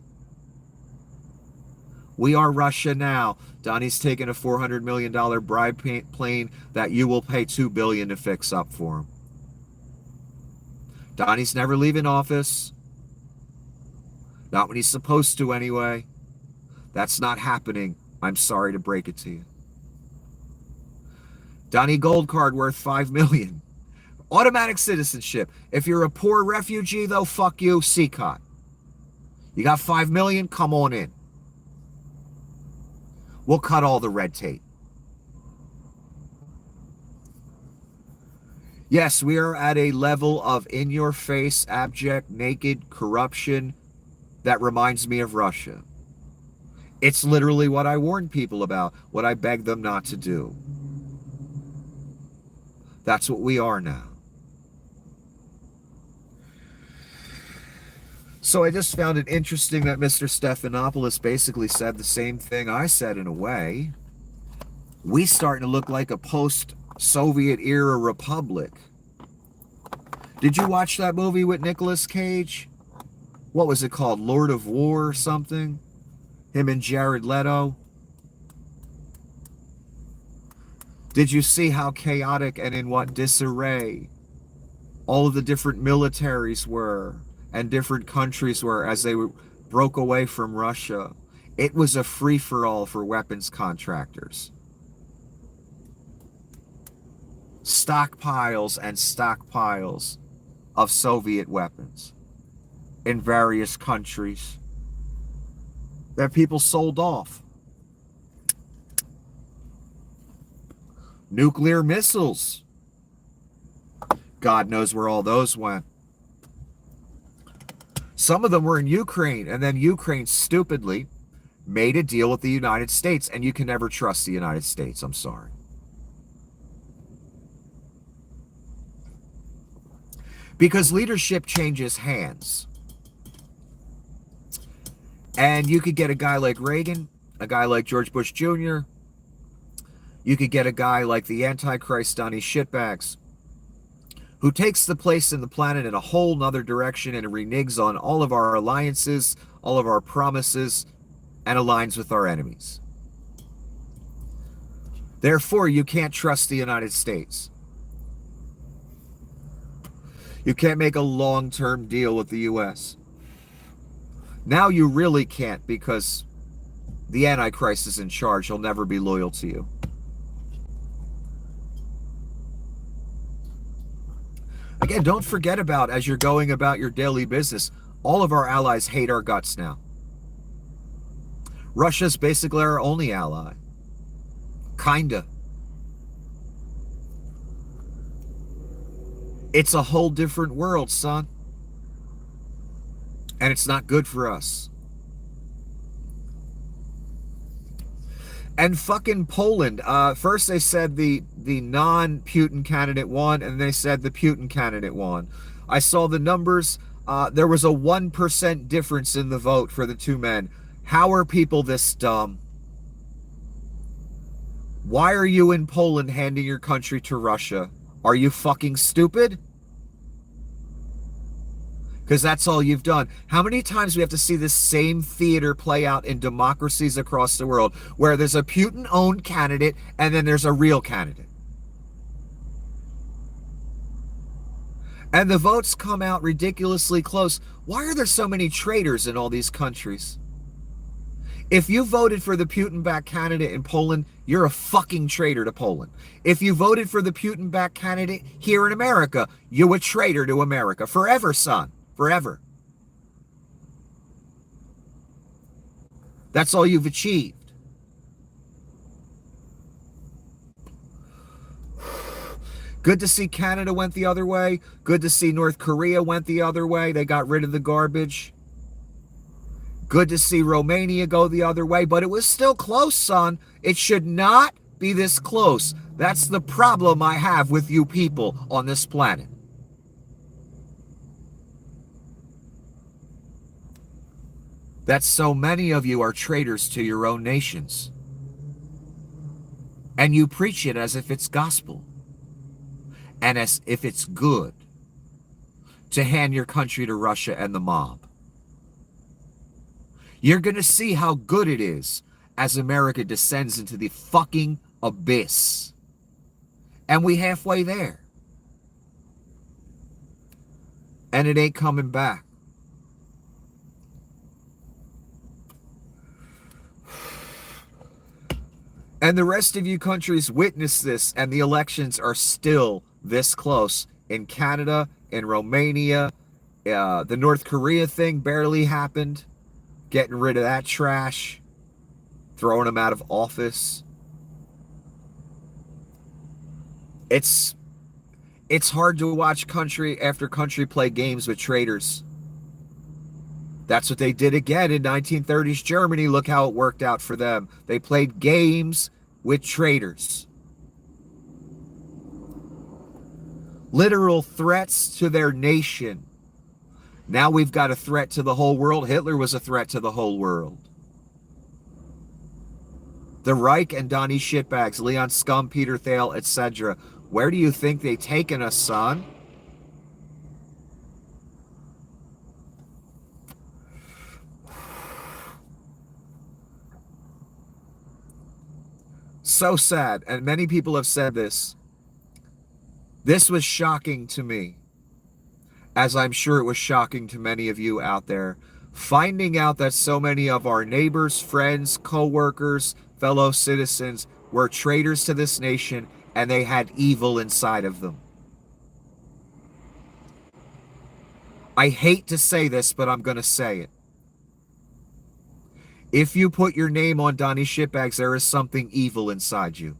We are Russia now. Donnie's taking a $400 million bribe plane that you will pay $2 billion to fix up for him. Donnie's never leaving office. Not when he's supposed to anyway. That's not happening. I'm sorry to break it to you. Donnie Gold Card worth $5 million. Automatic citizenship. If you're a poor refugee, though, fuck you, CCOT. You got $5 million? Come on in. We'll cut all the red tape. Yes, we are at a level of in-your-face, abject, naked corruption that reminds me of Russia. It's literally what I warned people about, what I begged them not to do. That's what we are now. So I just found it interesting that Mr. Stephanopoulos basically said the same thing I said in a way. We starting to look like a post-Soviet era republic. Did you watch that movie with Nicolas Cage? What was it called? Lord of War or something? Him and Jared Leto. Did you see how chaotic and in what disarray all of the different militaries were and different countries were as they broke away from Russia? It was a free-for-all for weapons contractors. Stockpiles and stockpiles of Soviet weapons in various countries that people sold off. Nuclear missiles. God knows where all those went. Some of them were in Ukraine, and then Ukraine stupidly made a deal with the United States, and you can never trust the United States. I'm sorry. Because leadership changes hands. And you could get a guy like Reagan, a guy like George Bush Jr., you could get a guy like the Antichrist Donnie Shitbags, who takes the place in the planet in a whole nother direction and reneges on all of our alliances, all of our promises, and aligns with our enemies. Therefore, you can't trust the United States. You can't make a long-term deal with the U.S. Now you really can't, because the Antichrist is in charge. He'll never be loyal to you. Again, don't forget about, as you're going about your daily business, all of our allies hate our guts now. Russia's basically our only ally. Kinda. It's a whole different world, son. And it's not good for us. And fucking Poland. First they said the non-Putin candidate won, and they said the Putin candidate won. I saw the numbers. There was a 1% difference in the vote for the two men. How are people this dumb? Why are you in Poland handing your country to Russia? Are you fucking stupid? Because that's all you've done. How many times do we have to see this same theater play out in democracies across the world, where there's a Putin-owned candidate and then there's a real candidate? And the votes come out ridiculously close. Why are there so many traitors in all these countries? If you voted for the Putin-backed candidate in Poland, you're a fucking traitor to Poland. If you voted for the Putin-backed candidate here in America, you're a traitor to America. Forever, son. Forever. That's all you've achieved. Good to see Canada went the other way. Good to see North Korea went the other way. They got rid of the garbage. Good to see Romania go the other way, but it was still close, son. It should not be this close. That's the problem I have with you people on this planet. That so many of you are traitors to your own nations. And you preach it as if it's gospel. And as if it's good to hand your country to Russia and the mob. You're going to see how good it is as America descends into the fucking abyss. And we halfway there. And it ain't coming back. And the rest of you countries witness this, and the elections are still this close. In Canada, in Romania, the North Korea thing barely happened. Getting rid of that trash. Throwing them out of office. It's hard to watch country after country play games with traitors. That's what they did again in 1930s Germany. Look how it worked out for them. They played games with traitors. Literal threats to their nation. Now we've got a threat to the whole world. Hitler was a threat to the whole world. The Reich and Donnie Shitbags, Leon Scum, Peter Thiel, etc. Where do you think they taken us, son? So sad, and many people have said this. This was shocking to me, as I'm sure it was shocking to many of you out there, finding out that so many of our neighbors, friends, co-workers, fellow citizens were traitors to this nation, and they had evil inside of them. I hate to say this, but I'm going to say it. If you put your name on Donnie Shitbags, there is something evil inside you.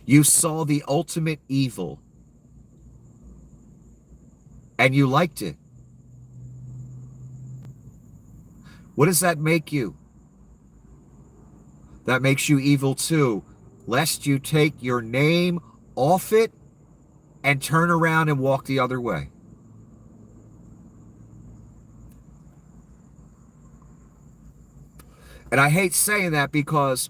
You saw the ultimate evil. And you liked it. What does that make you? That makes you evil too. Lest you take your name off it and turn around and walk the other way. And I hate saying that because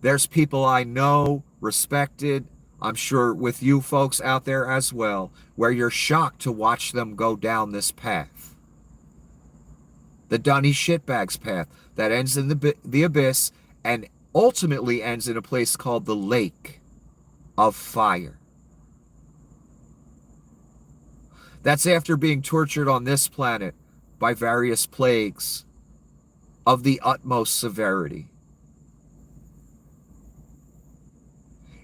there's people I know, respected, I'm sure with you folks out there as well, where you're shocked to watch them go down this path. The Donnie Shitbags path that ends in the abyss and ultimately ends in a place called the Lake of Fire. That's after being tortured on this planet by various plagues of the utmost severity.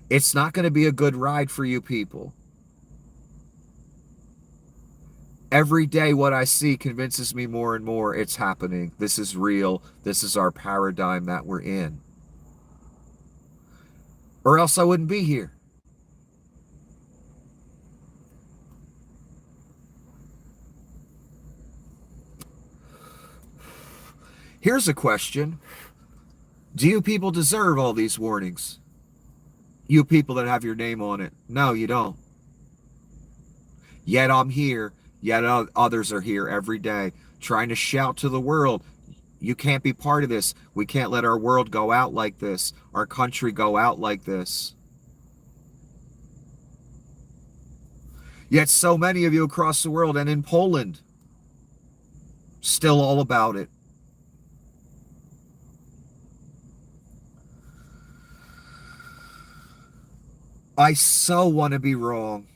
It's not going to be a good ride for you people. Every day what I see convinces me more and more it's happening. This is real. This is our paradigm that we're in. Or else I wouldn't be here. Here's a question. Do you people deserve all these warnings? You people that have your name on it. No, you don't. Yet I'm here. Yet others are here every day trying to shout to the world, you can't be part of this. We can't let our world go out like this. Our country go out like this. Yet so many of you across the world and in Poland, still all about it. I so want to be wrong.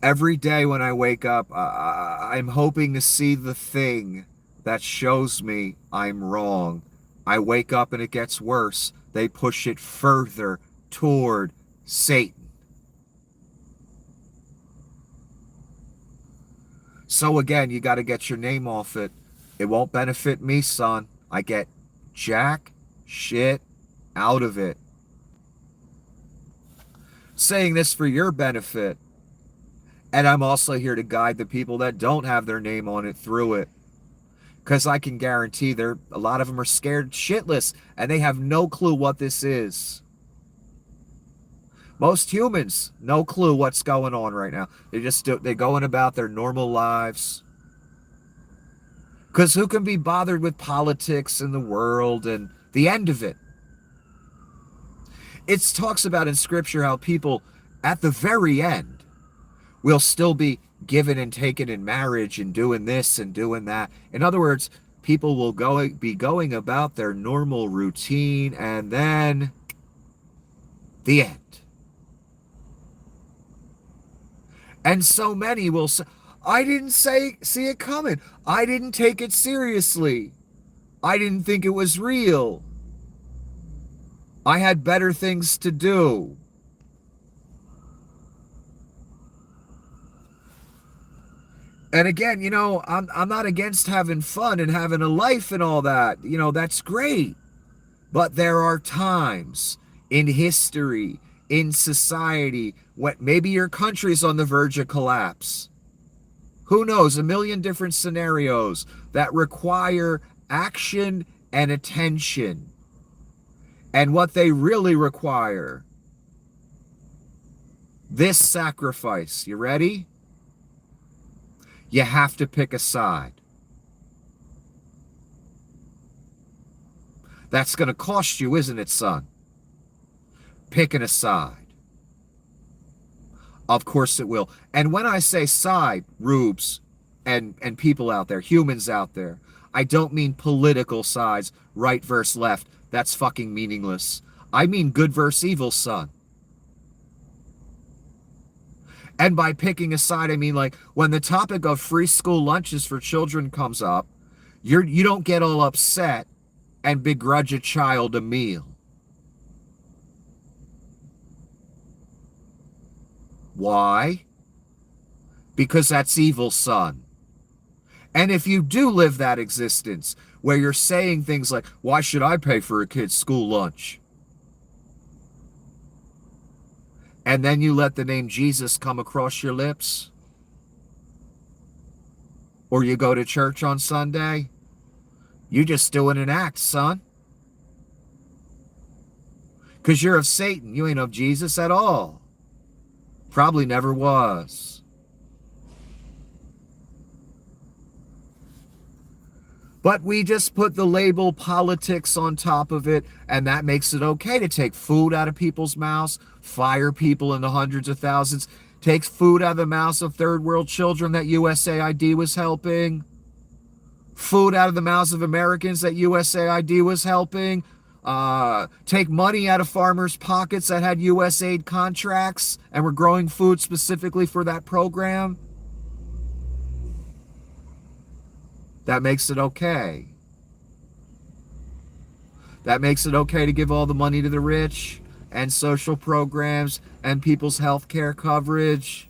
Every day when I wake up, I'm hoping to see the thing that shows me I'm wrong. I wake up and it gets worse. They push it further toward Satan. So again, you got to get your name off it. It won't benefit me, son. I get jack shit out of it. saying this for your benefit. And I'm also here to guide the people that don't have their name on it through it. Because I can guarantee a lot of them are scared shitless and they have no clue what this is. Most humans, no clue what's going on right now. They're going about their normal lives. Because who can be bothered with politics in the world and the end of it? It talks about in scripture how people at the very end will still be given and taken in marriage and doing this and doing that. In other words, people will be going about their normal routine and then the end. And so many will say, I didn't see it coming. I didn't take it seriously. I didn't think it was real. I had better things to do. And again, I'm not against having fun and having a life and all that. That's great. But there are times in history, in society, when maybe your country's on the verge of collapse. Who knows? A million different scenarios that require action and attention. And what they really require, this sacrifice. You ready? You have to pick a side. That's going to cost you, isn't it, son? Picking a side. Of course it will. And when I say side, rubes, and people out there, humans out there, I don't mean political sides, right versus left. That's fucking meaningless. I mean good versus evil, son. And by picking a side, I mean like when the topic of free school lunches for children comes up, you don't get all upset and begrudge a child a meal. Why? Because that's evil, son. And if you do live that existence where you're saying things like, why should I pay for a kid's school lunch? And then you let the name Jesus come across your lips? Or you go to church on Sunday? You're just doing an act, son. Because you're of Satan. You ain't of Jesus at all. Probably never was. But we just put the label politics on top of it, and that makes it okay to take food out of people's mouths, fire people in the hundreds of thousands, take food out of the mouths of third world children that USAID was helping, food out of the mouths of Americans that USAID was helping, take money out of farmers' pockets that had USAID contracts and were growing food specifically for that program. That makes it okay. That makes it okay to give all the money to the rich and social programs and people's health care coverage.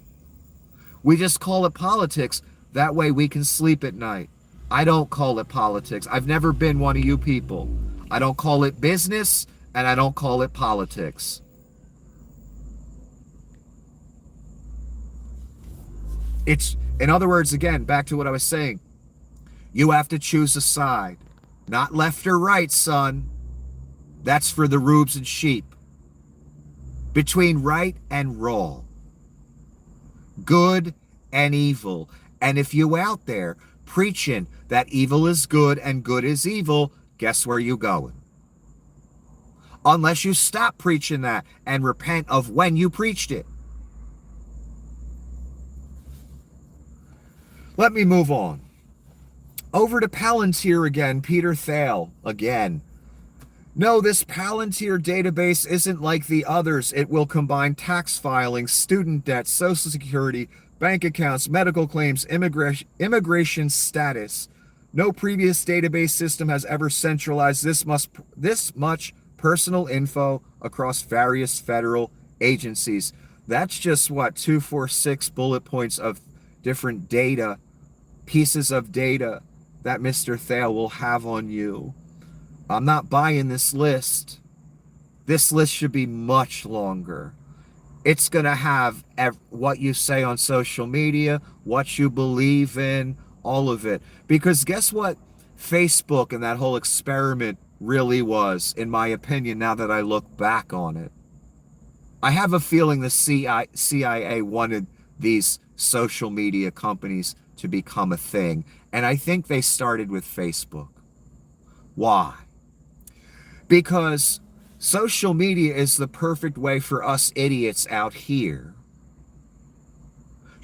We just call it politics. That way we can sleep at night. I don't call it politics. I've never been one of you people. I don't call it business and I don't call it politics. It's, in other words, again, back to what I was saying. You have to choose a side. Not left or right, son. That's for the rubes and sheep. Between right and wrong. Good and evil. And if you out there preaching that evil is good and good is evil, guess where you going? Unless you stop preaching that and repent of when you preached it. Let me move on. Over to Palantir again, Peter Thiel again. No, this Palantir database isn't like the others. It will combine tax filings, student debt, social security, bank accounts, medical claims, immigration status. No previous database system has ever centralized this much personal info across various federal agencies. That's just what, 246 bullet points of different data, pieces of data that Mr. Thiel will have on you. I'm not buying this list. This list should be much longer. It's going to have what you say on social media, what you believe in, all of it. Because guess what Facebook and that whole experiment really was, in my opinion, now that I look back on it? I have a feeling the CIA wanted these social media companies to become a thing. And I think they started with Facebook. Why? Because social media is the perfect way for us idiots out here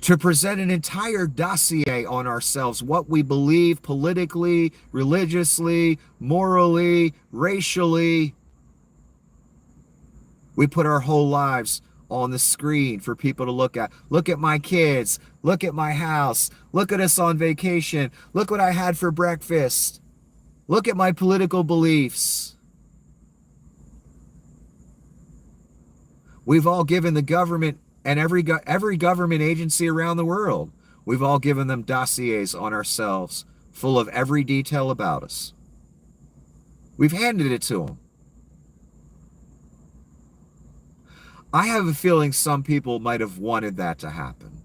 to present an entire dossier on ourselves, what we believe politically, religiously, morally, racially. We put our whole lives on the screen for people to look at. Look at my kids. Look at my house. Look at us on vacation. Look what I had for breakfast. Look at my political beliefs. We've all given the government and every government agency around the world, we've all given them dossiers on ourselves full of every detail about us. We've handed it to them. I have a feeling some people might have wanted that to happen.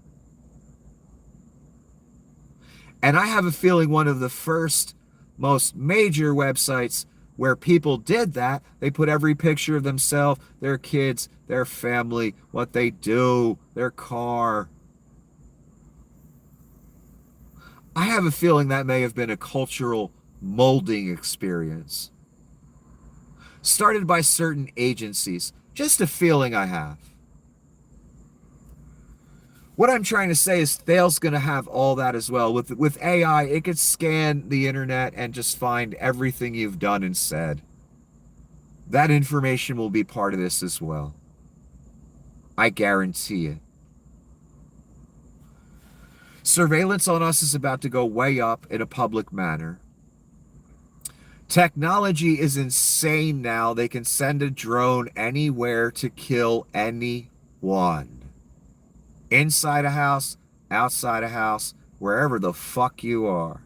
And I have a feeling one of the first, most major websites where people did that, they put every picture of themselves, their kids, their family, what they do, their car. I have a feeling that may have been a cultural molding experience. Started by certain agencies. Just a feeling I have. What I'm trying to say is Thale's going to have all that as well. With AI, it could scan the internet and just find everything you've done and said. That information will be part of this as well. I guarantee it. Surveillance on us is about to go way up in a public manner. Technology is insane now. They can send a drone anywhere to kill anyone. Inside a house, outside a house, wherever the fuck you are.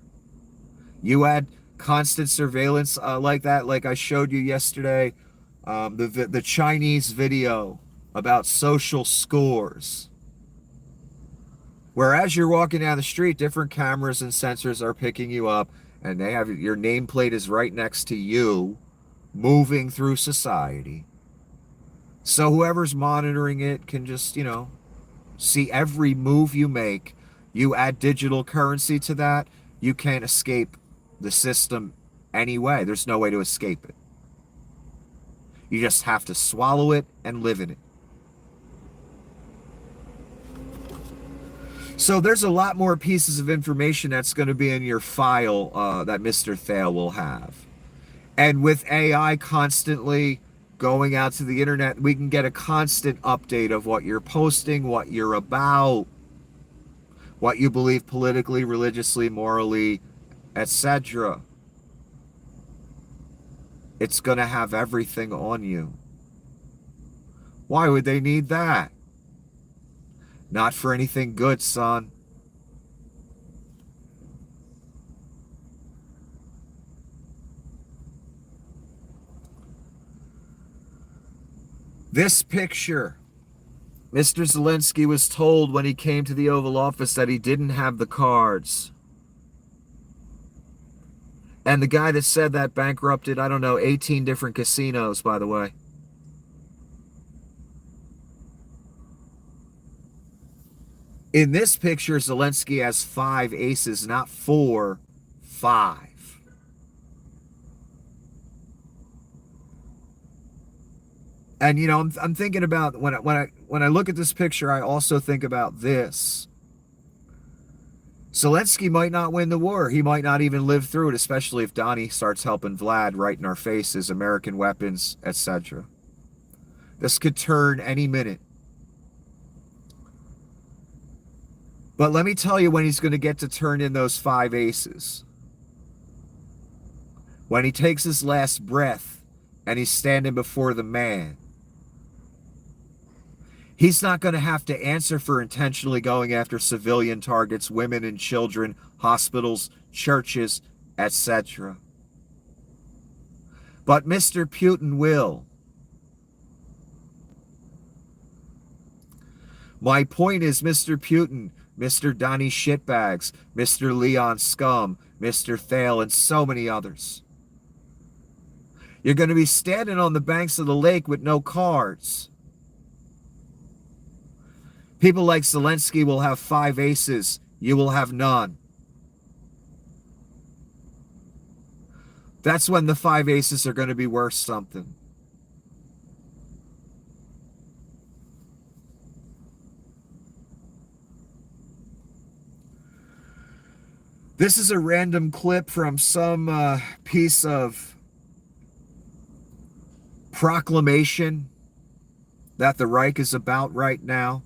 You add constant surveillance like that, like I showed you yesterday, the Chinese video about social scores. Where as you're walking down the street, different cameras and sensors are picking you up, and they have your nameplate is right next to you, moving through society. So whoever's monitoring it can just, see every move you make. You add digital currency to that, you can't escape the system anyway. There's no way to escape it. You just have to swallow it and live in it. So there's a lot more pieces of information that's going to be in your file that Mr. Thale will have. And with AI constantly going out to the internet, we can get a constant update of what you're posting, what you're about, what you believe politically, religiously, morally, etc. It's going to have everything on you. Why would they need that? Not for anything good, son. This picture, Mr. Zelensky was told when he came to the Oval Office that he didn't have the cards. And the guy that said that bankrupted, 18 different casinos, by the way. In this picture, Zelensky has 5 aces, not 4, 5. And I'm thinking about when I look at this picture, I also think about this. Zelensky might not win the war. He might not even live through it, especially if Donnie starts helping Vlad right in our faces, American weapons, etc. This could turn any minute. But let me tell you when he's going to get to turn in those 5 aces. When he takes his last breath and he's standing before the man. He's not going to have to answer for intentionally going after civilian targets, women and children, hospitals, churches, etc. But Mr. Putin will. My point is, Mr. Putin, Mr. Donnie Shitbags, Mr. Leon Scum, Mr. Thale, and so many others. You're going to be standing on the banks of the lake with no cards. People like Zelensky will have 5 aces. You will have none. That's when the 5 aces are going to be worth something. This is a random clip from some piece of proclamation that the Reich is about right now.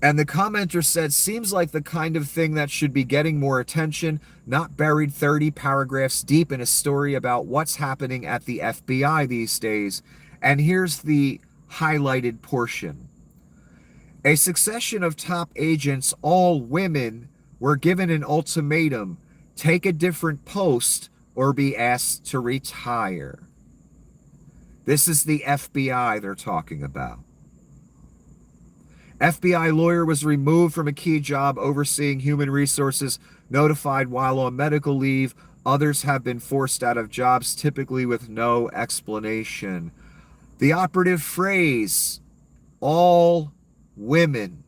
And the commenter said, seems like the kind of thing that should be getting more attention, not buried 30 paragraphs deep in a story about what's happening at the FBI these days. And here's the highlighted portion. A succession of top agents, all women, were given an ultimatum: take a different post or be asked to retire. This is the FBI they're talking about. FBI lawyer was removed from a key job overseeing human resources, notified while on medical leave. Others have been forced out of jobs, typically with no explanation. The operative phrase, all women.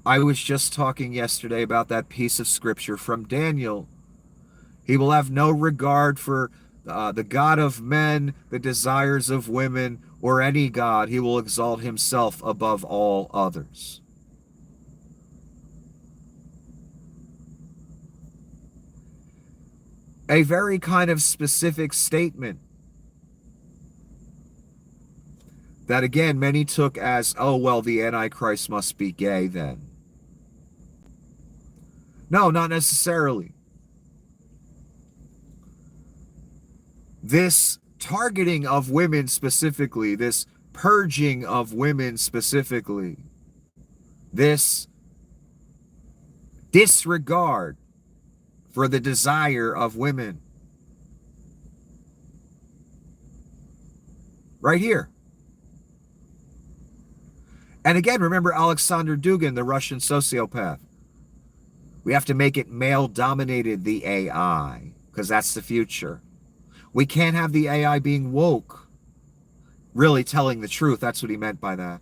I was just talking yesterday about that piece of scripture from Daniel. He will have no regard for the God of men, the desires of women, or any God. He will exalt himself above all others. A very kind of specific statement that, again, many took as, oh, well, the Antichrist must be gay then. No, not necessarily. This targeting of women specifically, this purging of women specifically, this disregard for the desire of women, right here. And again, remember Alexander Dugin, the Russian sociopath. We have to make it male-dominated, the AI, because that's the future. We can't have the AI being woke, really telling the truth. That's what he meant by that.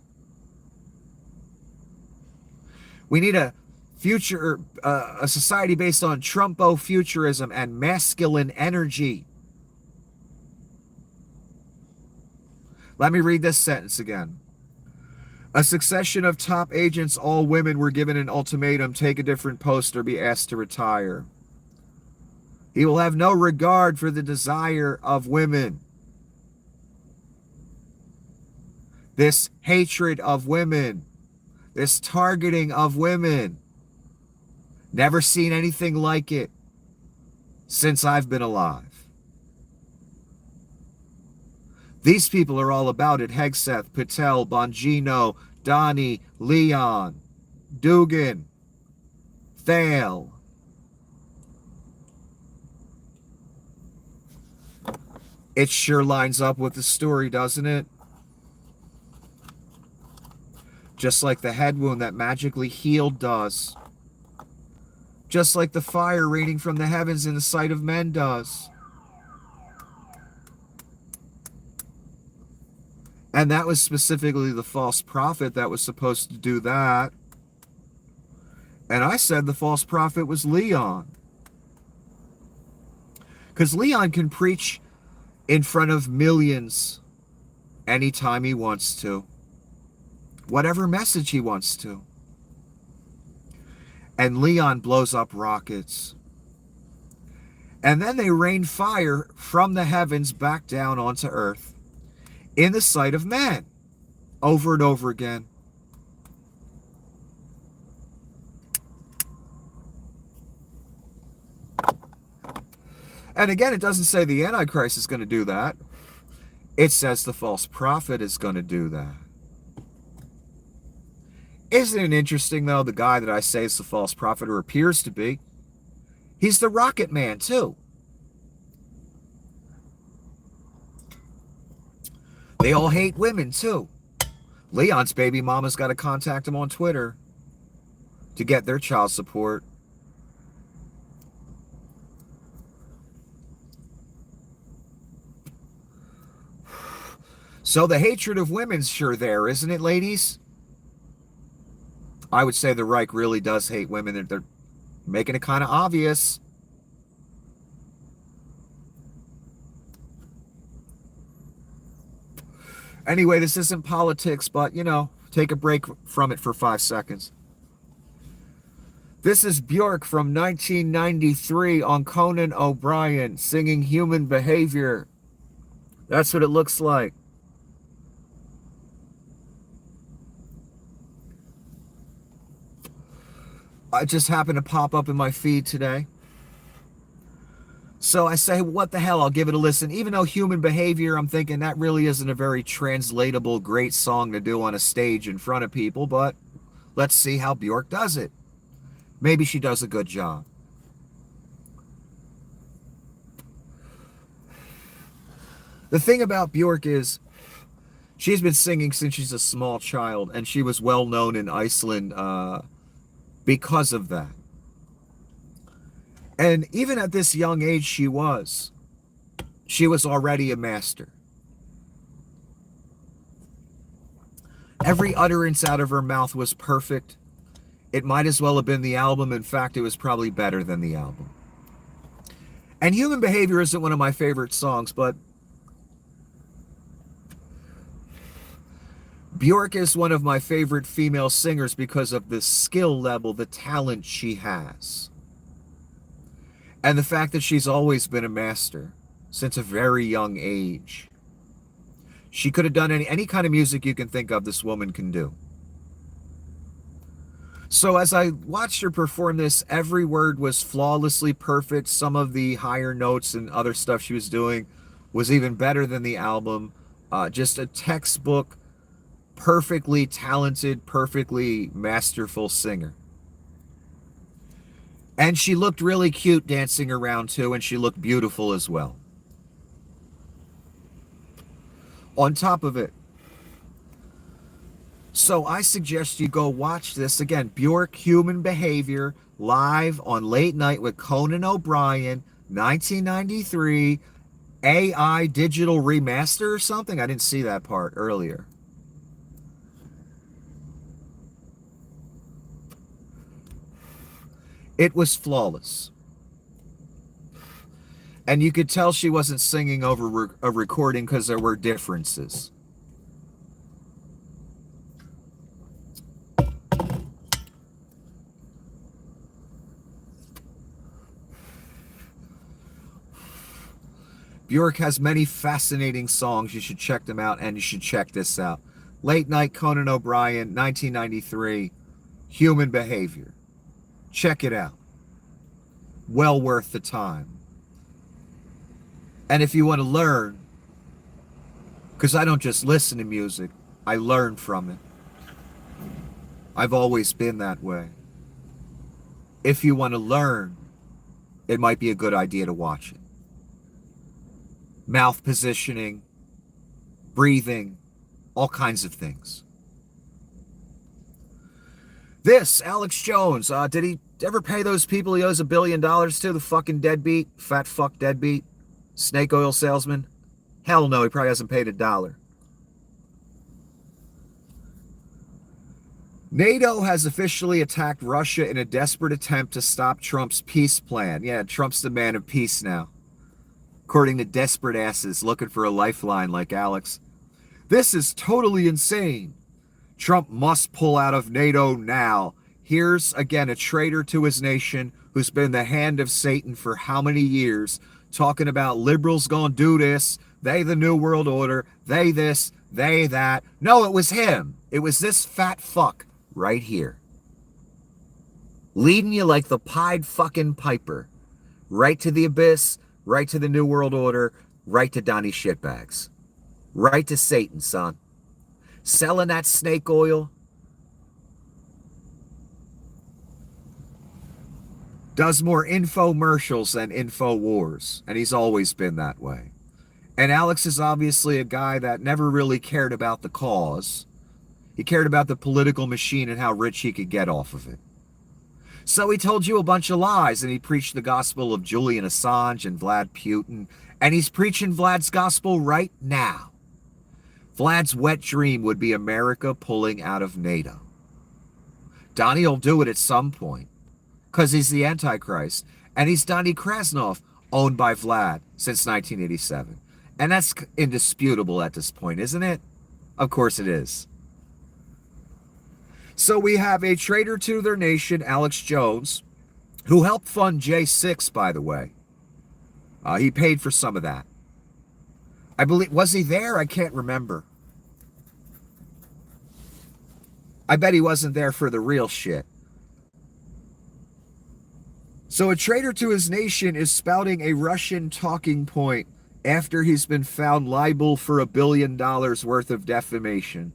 We need a future, a society based on Trumpo-futurism and masculine energy. Let me read this sentence again. A succession of top agents, all women, were given an ultimatum: take a different post or be asked to retire. He will have no regard for the desire of women. This hatred of women, this targeting of women, never seen anything like it since I've been alive. These people are all about it. Hegseth, Patel, Bongino, Donnie, Leon, Dugin, Thale. It sure lines up with the story, doesn't it? Just like the head wound that magically healed does. Just like the fire raining from the heavens in the sight of men does. And that was specifically the false prophet that was supposed to do that. And I said the false prophet was Leon. Because Leon can preach in front of millions anytime he wants to. Whatever message he wants to. And Leon blows up rockets. And then they rain fire from the heavens back down onto earth in the sight of man, over and over again. And again, it doesn't say the Antichrist is going to do that. It says the false prophet is going to do that. Isn't it interesting, though, the guy that I say is the false prophet, or appears to be, he's the rocket man, too. They all hate women, too. Leon's baby mama's got to contact him on Twitter to get their child support. So the hatred of women's sure there, isn't it, ladies? I would say the Reich really does hate women. They're making it kind of obvious. Anyway, this isn't politics, but, you know, take a break from it for 5 seconds. This is Bjork from 1993 on Conan O'Brien singing Human Behavior. That's what it looks like. I just happened to pop up in my feed today. So I say, what the hell, I'll give it a listen. Even though Human Behavior, I'm thinking that really isn't a very translatable, great song to do on a stage in front of people, but let's see how Bjork does it. Maybe she does a good job. The thing about Bjork is she's been singing since she's a small child, and she was well known in Iceland because of that. And even at this young age she was already a master. Every utterance out of her mouth was perfect. It might as well have been the album. In fact, it was probably better than the album. And Human Behavior isn't one of my favorite songs, but Bjork is one of my favorite female singers because of the skill level, the talent she has. And the fact that she's always been a master since a very young age. She could have done any kind of music you can think of, this woman can do. So as I watched her perform this, every word was flawlessly perfect. Some of the higher notes and other stuff she was doing was even better than the album. Just a textbook, perfectly talented, perfectly masterful singer. And she looked really cute dancing around too, and she looked beautiful as well. On top of it, so I suggest you go watch this again. Bjork, Human Behavior, live on Late Night with Conan O'Brien, 1993, AI digital remaster or something. I didn't see that part earlier. It was flawless. And you could tell she wasn't singing over a recording because there were differences. Bjork has many fascinating songs. You should check them out, and you should check this out. Late Night, Conan O'Brien, 1993, Human Behavior. Check it out. Well worth the time. And if you want to learn, because I don't just listen to music, I learn from it. I've always been that way. If you want to learn, it might be a good idea to watch it. Mouth positioning, breathing, all kinds of things. This, Alex Jones, did he ever pay those people he owes $1 billion to? The fucking deadbeat, fat fuck deadbeat, snake oil salesman? Hell no, he probably hasn't paid $1. NATO has officially attacked Russia in a desperate attempt to stop Trump's peace plan. Yeah, Trump's the man of peace now, according to desperate asses looking for a lifeline like Alex. This is totally insane. Trump must pull out of NATO now. Here's, again, a traitor to his nation who's been the hand of Satan for how many years, talking about liberals gonna do this, they the New World Order, they this, they that. No, it was him. It was this fat fuck right here. Leading you like the Pied fucking Piper. Right to the abyss, right to the New World Order, right to Donnie Shitbags. Right to Satan, son. Selling that snake oil. Does more infomercials than info wars. And he's always been that way. And Alex is obviously a guy that never really cared about the cause. He cared about the political machine and how rich he could get off of it. So he told you a bunch of lies, and he preached the gospel of Julian Assange and Vlad Putin, and he's preaching Vlad's gospel right now. Vlad's wet dream would be America pulling out of NATO. Donnie will do it at some point, because he's the Antichrist, and he's Donnie Krasnov, owned by Vlad since 1987. And that's indisputable at this point, isn't it? Of course it is. So we have a traitor to their nation, Alex Jones, who helped fund J6, by the way. He paid for some of that. I believe, was he there? I can't remember. I bet he wasn't there for the real shit. So a traitor to his nation is spouting a Russian talking point after he's been found liable for $1 billion worth of defamation.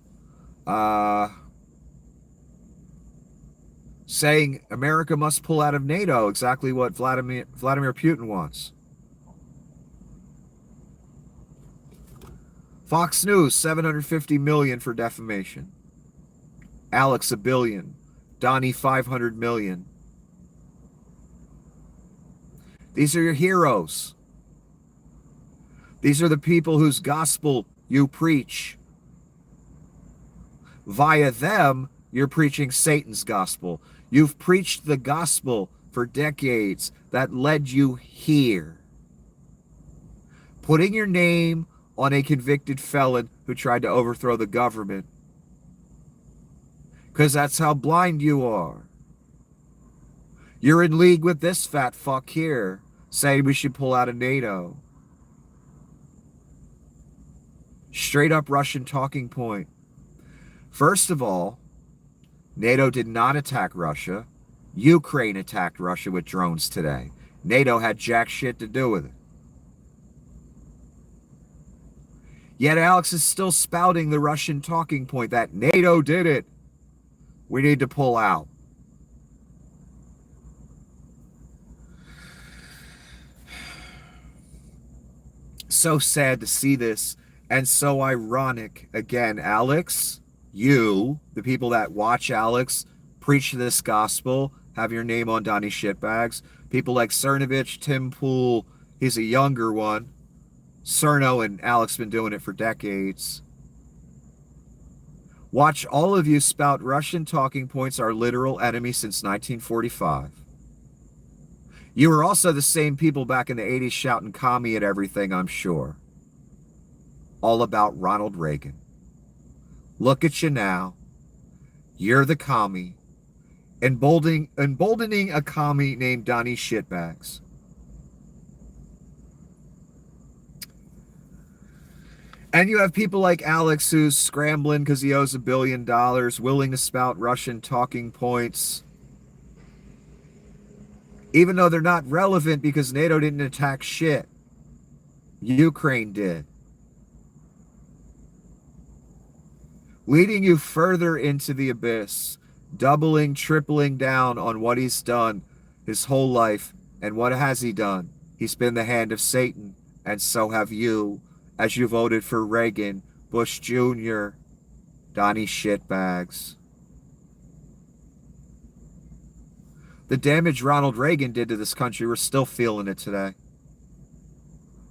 Saying America must pull out of NATO, exactly what Vladimir Putin wants. Fox News, $750 million for defamation. Alex, $1 billion. Donnie, $500 million. These are your heroes. These are the people whose gospel you preach. Via them, you're preaching Satan's gospel. You've preached the gospel for decades that led you here. Putting your name on a convicted felon who tried to overthrow the government. Because that's how blind you are. You're in league with this fat fuck here, saying we should pull out of NATO. Straight up Russian talking point. First of all, NATO did not attack Russia. Ukraine attacked Russia with drones today. NATO had jack shit to do with it. Yet Alex is still spouting the Russian talking point that NATO did it. We need to pull out. So sad to see this, and so ironic. Again, Alex, you, the people that watch Alex, preach this gospel, have your name on Donnie Shitbags. People like Cernovich, Tim Pool, he's a younger one. Cerno and Alex been doing it for decades. Watch all of you spout Russian talking points, our literal enemy since 1945. You were also the same people back in the 80s shouting commie at everything, I'm sure. All about Ronald Reagan. Look at you now. You're the commie. Emboldening a commie named Donnie Shitbags. And you have people like Alex who's scrambling because he owes $1 billion, willing to spout Russian talking points, even though they're not relevant because NATO didn't attack shit. Ukraine did. Leading you further into the abyss, doubling, tripling down on what he's done his whole life. And what has he done? He's been the hand of Satan, and so have you, as you voted for Reagan, Bush Jr., Donnie Shitbags. The damage Ronald Reagan did to this country, we're still feeling it today.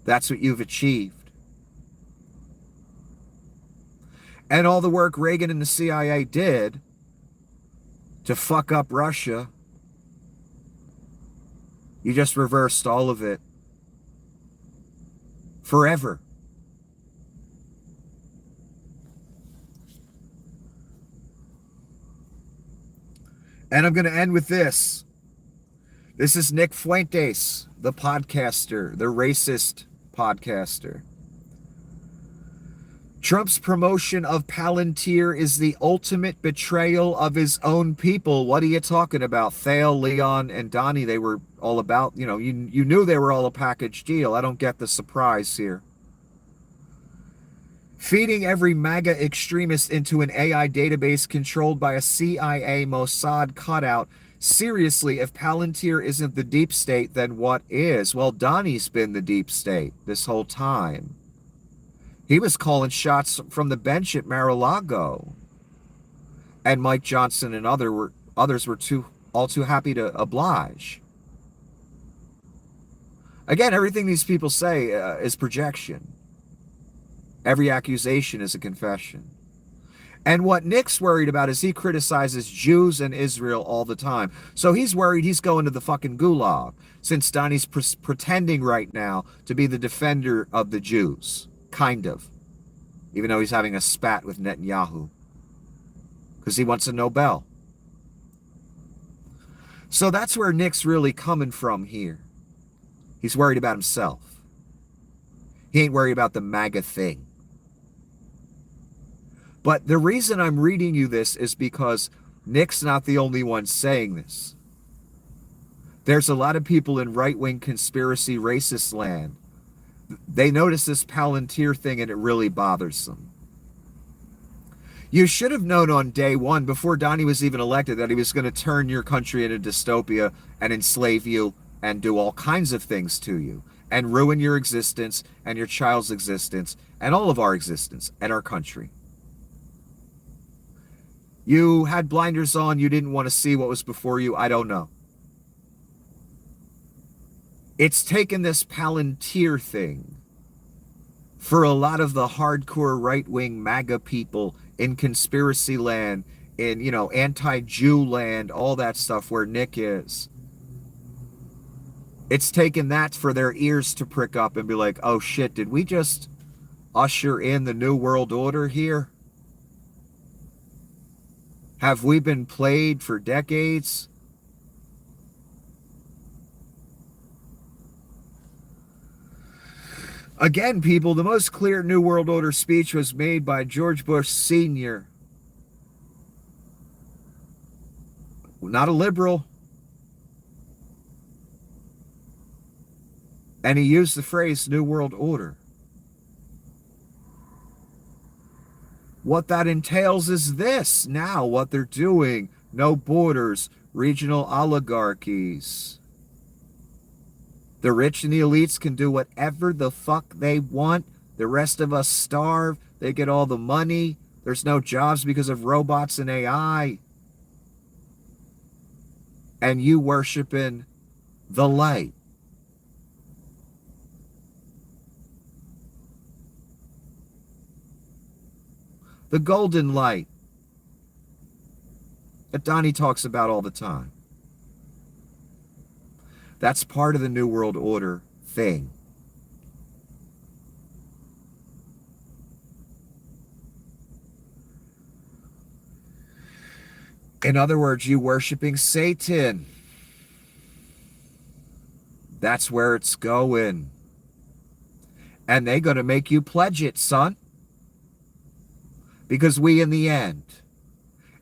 That's what you've achieved. And all the work Reagan and the CIA did to fuck up Russia, you just reversed all of it. Forever. And I'm going to end with this. This is Nick Fuentes, the podcaster, the racist podcaster. Trump's promotion of Palantir is the ultimate betrayal of his own people. What are you talking about? Thale, Leon, and Donnie, they were all about, you knew they were all a package deal. I don't get the surprise here. Feeding every MAGA extremist into an AI database controlled by a CIA Mossad cutout. Seriously, if Palantir isn't the deep state, then what is? Well, Donnie's been the deep state this whole time. He was calling shots from the bench at Mar-a-Lago. And Mike Johnson and others were all too happy to oblige. Again, everything these people say is projection. Every accusation is a confession. And what Nick's worried about is he criticizes Jews and Israel all the time. So he's worried he's going to the fucking gulag, since Donnie's pretending right now to be the defender of the Jews. Kind of. Even though he's having a spat with Netanyahu. Because he wants a Nobel. So that's where Nick's really coming from here. He's worried about himself. He ain't worried about the MAGA thing. But the reason I'm reading you this is because Nick's not the only one saying this. There's a lot of people in right-wing conspiracy racist land. They notice this Palantir thing and it really bothers them. You should have known on day one, before Donnie was even elected, that he was going to turn your country into dystopia and enslave you and do all kinds of things to you and ruin your existence and your child's existence and all of our existence and our country. You had blinders on. You didn't want to see what was before you. I don't know. It's taken this Palantir thing for a lot of the hardcore right-wing MAGA people in conspiracy land, in, anti-Jew land, all that stuff where Nick is. It's taken that for their ears to prick up and be like, oh shit, did we just usher in the New World Order here? Have we been played for decades? Again, people, the most clear New World Order speech was made by George Bush Sr. Not a liberal. And he used the phrase New World Order. What that entails is this now, what they're doing. No borders, regional oligarchies. The rich and the elites can do whatever the fuck they want. The rest of us starve. They get all the money. There's no jobs because of robots and AI. And you worshiping the light. The golden light that Donnie talks about all the time. That's part of the New World Order thing. In other words, you worshiping Satan. That's where it's going. And they're going to make you pledge it, son. Because we in the end.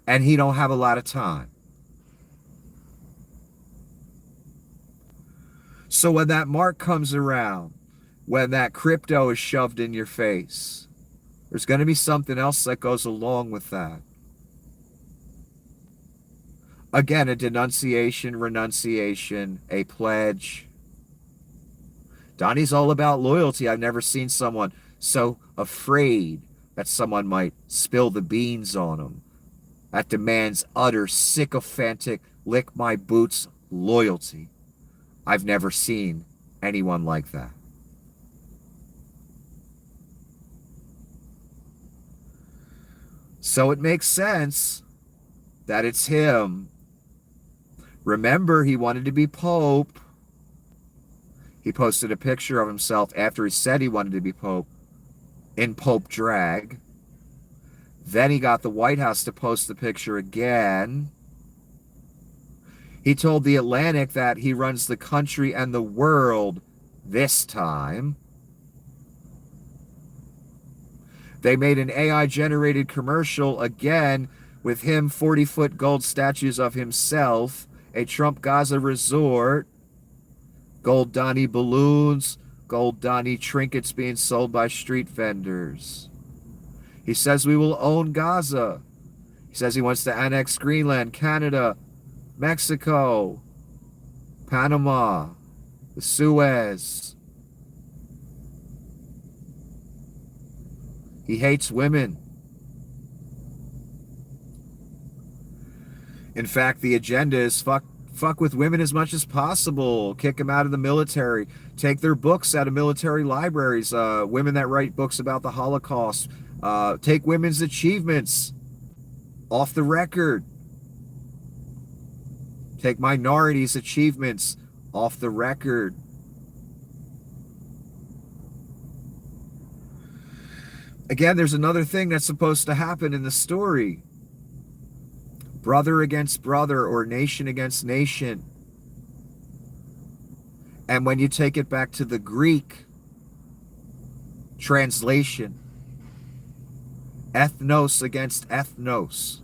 And he don't have a lot of time. So when that mark comes around, when that crypto is shoved in your face, there's going to be something else that goes along with that. Again, a denunciation, renunciation, a pledge. Donnie's all about loyalty. I've never seen someone so afraid that someone might spill the beans on him. That demands utter sycophantic, lick my boots loyalty. I've never seen anyone like that. So it makes sense that it's him. Remember, he wanted to be Pope. He posted a picture of himself after he said he wanted to be Pope in Pope drag. Then he got the White House to post the picture again. He told The Atlantic that he runs the country and the world this time. They made an AI-generated commercial again with him 40-foot gold statues of himself, a Trump Gaza resort, gold Donnie balloons, gold Donnie trinkets being sold by street vendors. He says we will own Gaza. He says he wants to annex Greenland, Canada, Mexico, Panama, the Suez. He hates women. In fact, the agenda is fuck with women as much as possible, kick them out of the military, take their books out of military libraries, women that write books about the Holocaust, take women's achievements off the record, take minorities' achievements off the record. Again, there's another thing that's supposed to happen in the story. Brother against brother, or nation against nation. And when you take it back to the Greek translation, ethnos against ethnos.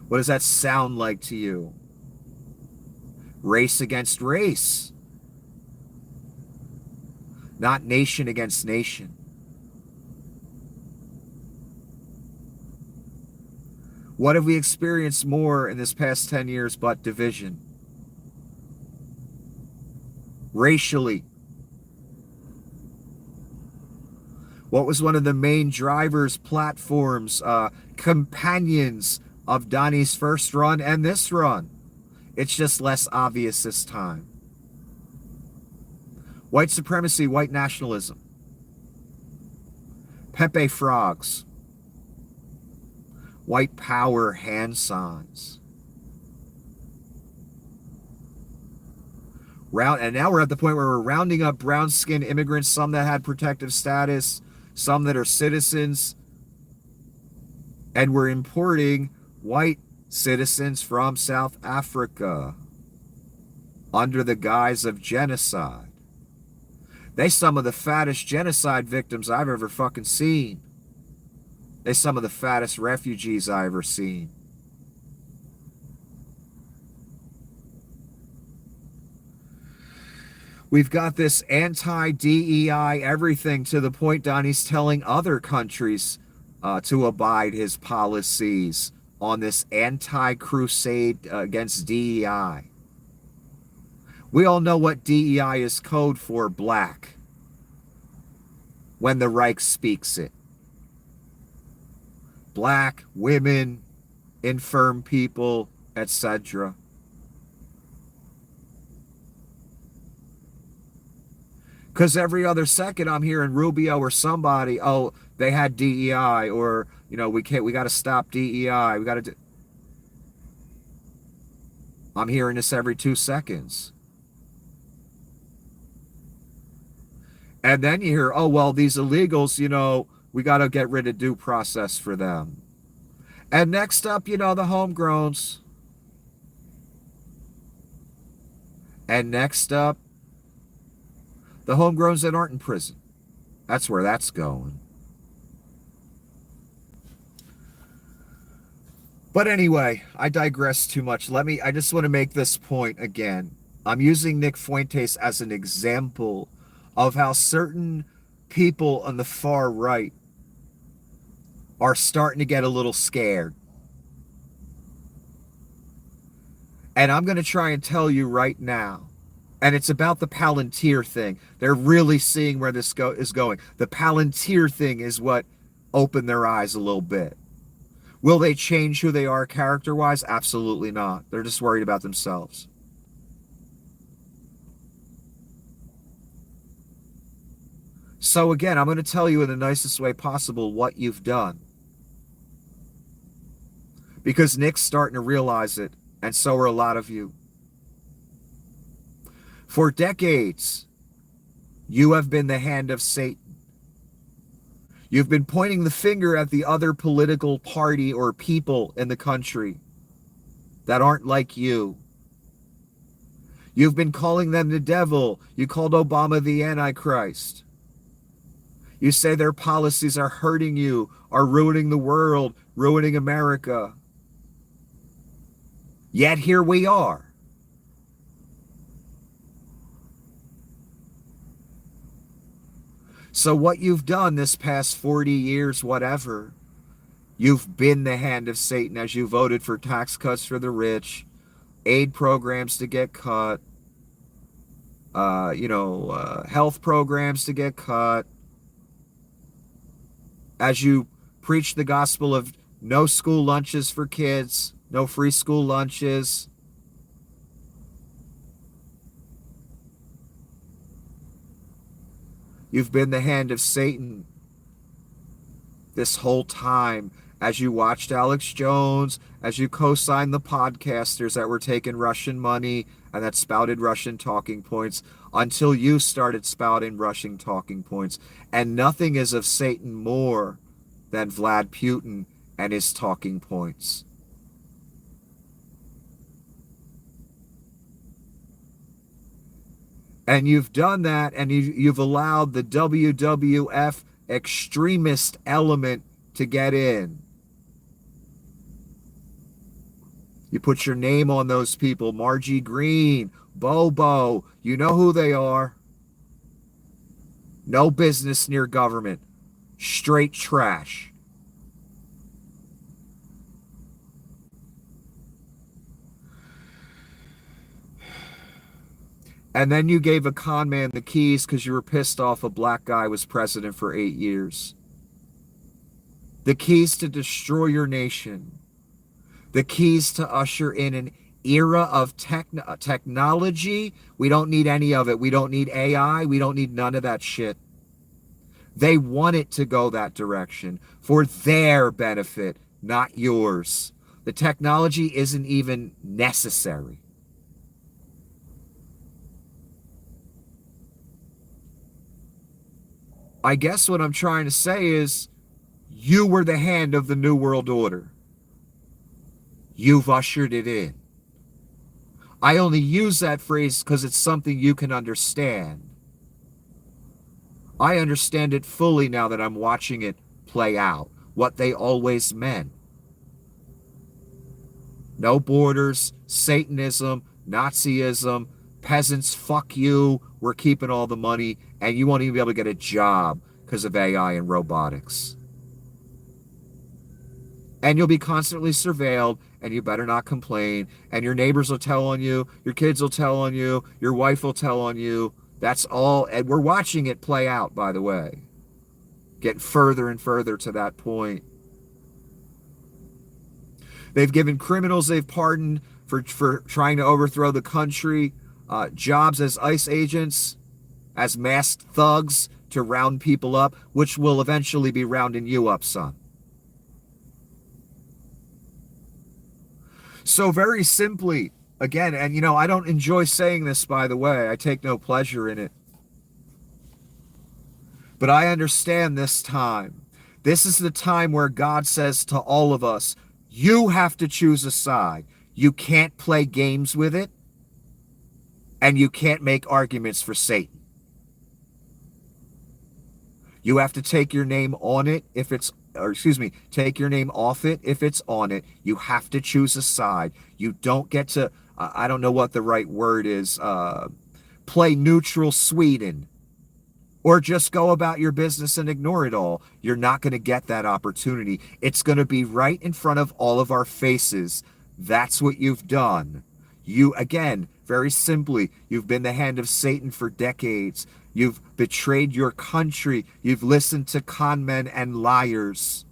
What does that sound like to you? Race against race. Not nation against nation. What have we experienced more in this past 10 years but division? Racially. What was one of the main drivers, platforms, companions of Donnie's first run and this run? It's just less obvious this time. White supremacy, white nationalism. Pepe frogs. White power hand signs. And now we're at the point where we're rounding up brown-skinned immigrants, some that had protective status, some that are citizens, and we're importing white citizens from South Africa under the guise of genocide. They some of the fattest genocide victims I've ever fucking seen. They some of the fattest refugees I've ever seen. We've got this anti-DEI everything, to the point Donnie's telling other countries to abide his policies on this anti-crusade against DEI. We all know what DEI is code for: black, when the Reich speaks it. Black, women, infirm people, etc. Because every other second I'm hearing Rubio or somebody, oh, they had DEI, or, you know, we got to stop DEI. I'm hearing this every 2 seconds. And then you hear, oh, well, these illegals, you know, we got to get rid of due process for them. And next up, you know, the homegrowns. And next up, the homegrowns that aren't in prison. That's where that's going. But anyway, I digress too much. I just want to make this point again. I'm using Nick Fuentes as an example of how certain people on the far right are starting to get a little scared. And I'm going to try and tell you right now, and it's about the Palantir thing. They're really seeing where this is going. The Palantir thing is what opened their eyes a little bit. Will they change who they are character-wise? Absolutely not. They're just worried about themselves. So again, I'm going to tell you in the nicest way possible what you've done. Because Nick's starting to realize it, and so are a lot of you. For decades, you have been the hand of Satan. You've been pointing the finger at the other political party or people in the country that aren't like you. You've been calling them the devil. You called Obama the Antichrist. You say their policies are hurting you, are ruining the world, ruining America. Yet here we are. So what you've done this past 40 years, whatever, you've been the hand of Satan as you voted for tax cuts for the rich, aid programs to get cut, health programs to get cut, as you preach the gospel of No school lunches for kids. No free school lunches. You've been the hand of Satan this whole time, as you watched Alex Jones, as you co-signed the podcasters that were taking Russian money and that spouted Russian talking points, until you started spouting Russian talking points. And nothing is of Satan more than Vlad Putin and his talking points. And you've done that, and you've allowed the WWF extremist element to get in. You put your name on those people. Margie Green, Bobo, you know who they are. No business near government. Straight trash. And then you gave a con man the keys because you were pissed off a black guy was president for 8 years. The keys to destroy your nation. The keys to usher in an era of technology. We don't need any of it. We don't need AI. We don't need none of that shit. They want it to go that direction for their benefit, not yours. The technology isn't even necessary. I guess what I'm trying to say is you were the hand of the New World Order. You've ushered it in. I only use that phrase because it's something you can understand. I understand it fully now that I'm watching it play out, what they always meant. No borders, Satanism, Nazism, peasants, fuck you, we're keeping all the money, and you won't even be able to get a job because of AI and robotics. And you'll be constantly surveilled, and you better not complain, and your neighbors will tell on you, your kids will tell on you, your wife will tell on you. That's all, and we're watching it play out, by the way. Getting further and further to that point. They've given criminals they've pardoned for trying to overthrow the country jobs as ICE agents, as masked thugs to round people up, which will eventually be rounding you up, son. So very simply, again, and you know, I don't enjoy saying this, by the way. I take no pleasure in it. But I understand this time. This is the time where God says to all of us, you have to choose a side. You can't play games with it, and you can't make arguments for Satan. You have to take your name on it if it's, or excuse me, take your name off it if it's on it. You have to choose a side. You don't get to, I don't know what the right word is, play neutral Sweden, or just go about your business and ignore it all. You're not going to get that opportunity. It's going to be right in front of all of our faces. That's what you've done. You, again, very simply, you've been the hand of Satan for decades. You've betrayed your country. You've listened to con men and liars.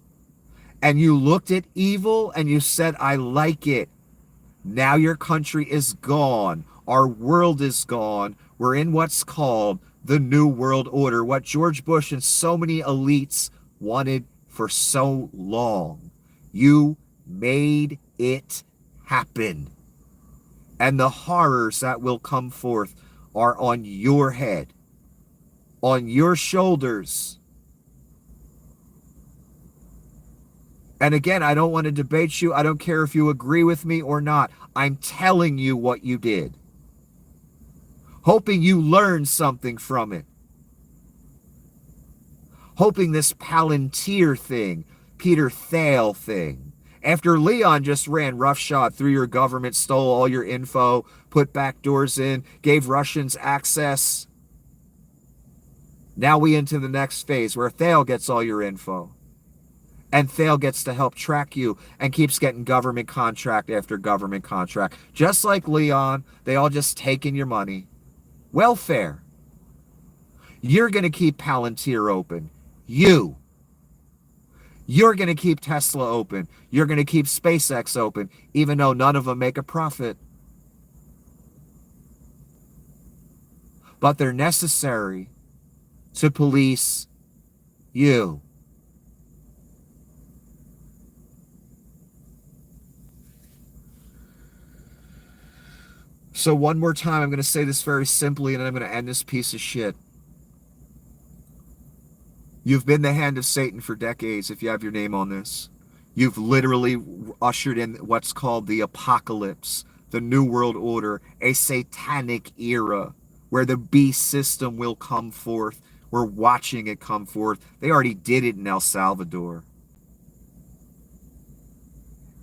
And you looked at evil and you said, I like it. Now your country is gone. Our world is gone. We're in what's called the New World Order, what George Bush and so many elites wanted for so long. You made it happen. And the horrors that will come forth are on your head, on your shoulders. And again, I don't want to debate you. I don't care if you agree with me or not. I'm telling you what you did, hoping you learn something from it. Hoping this Palantir thing, Peter Thiel thing, after Leon just ran roughshod through your government, stole all your info, put backdoors in, gave Russians access. Now we into the next phase where Thiel gets all your info. And Thiel gets to help track you and keeps getting government contract after government contract. Just like Leon, they all just taking your money. Welfare. You're going to keep Palantir open. You. You're going to keep Tesla open. You're going to keep SpaceX open, even though none of them make a profit. But they're necessary to police you. So one more time, I'm going to say this very simply, and then I'm going to end this piece of shit. You've been the hand of Satan for decades, if you have your name on this. You've literally ushered in what's called the apocalypse, the New World Order, a satanic era where the beast system will come forth. We're watching it come forth. They already did it in El Salvador.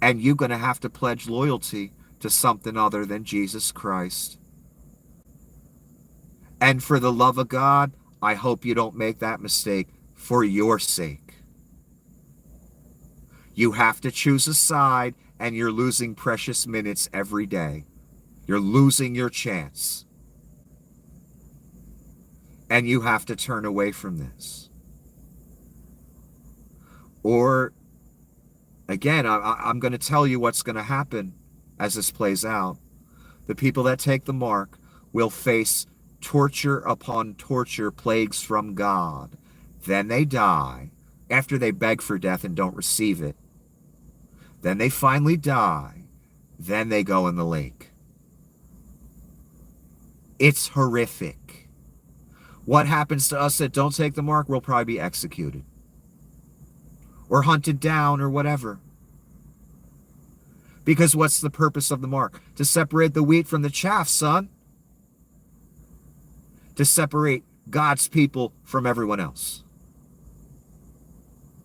And you're going to have to pledge loyalty to something other than Jesus Christ. And for the love of God, I hope you don't make that mistake for your sake. You have to choose a side, and you're losing precious minutes every day. You're losing your chance. And you have to turn away from this. Or, again, I'm going to tell you what's going to happen as this plays out. The people that take the mark will face torture upon torture, plagues from God. Then they die after they beg for death and don't receive it. Then they finally die. Then they go in the lake. It's horrific. What happens to us that don't take the mark? We'll probably be executed or hunted down or whatever. Because what's the purpose of the mark? To separate the wheat from the chaff, son. To separate God's people from everyone else.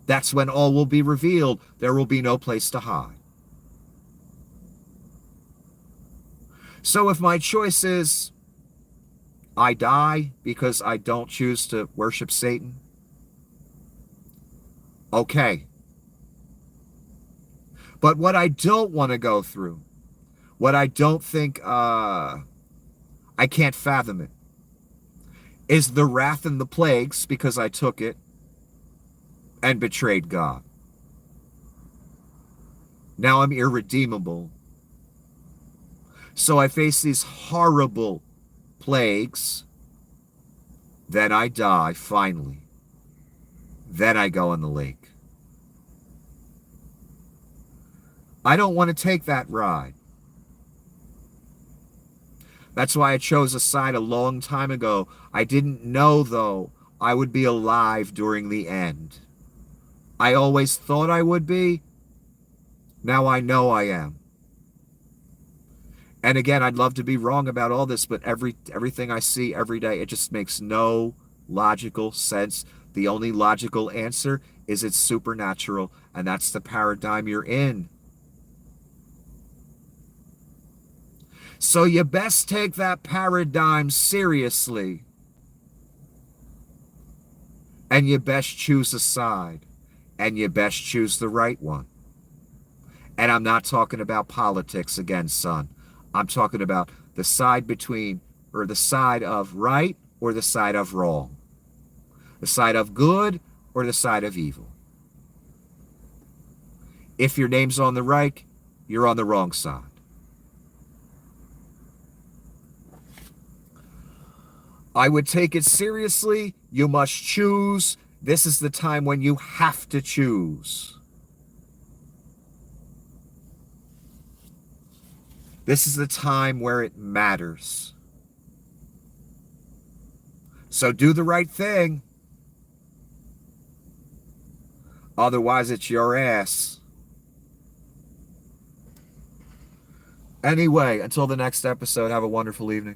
That's when all will be revealed. There will be no place to hide. So if my choice is I die because I don't choose to worship Satan, okay. But what I don't want to go through, what I don't think, I can't fathom it, is the wrath and the plagues because I took it and betrayed God. Now I'm irredeemable. So I face these horrible plagues. Then I die, finally. Then I go in the lake. I don't want to take that ride. That's why I chose a side a long time ago. I didn't know, though, I would be alive during the end. I always thought I would be. Now I know I am. And again, I'd love to be wrong about all this, but everything I see every day, it just makes no logical sense. The only logical answer is it's supernatural, and that's the paradigm you're in. So you best take that paradigm seriously. And you best choose a side. And you best choose the right one. And I'm not talking about politics again, son. I'm talking about the side between, or the side of right or the side of wrong. The side of good or the side of evil. If your name's on the right, you're on the wrong side. I would take it seriously. You must choose. This is the time when you have to choose. This is the time where it matters. So do the right thing. Otherwise, it's your ass. Anyway, until the next episode, have a wonderful evening.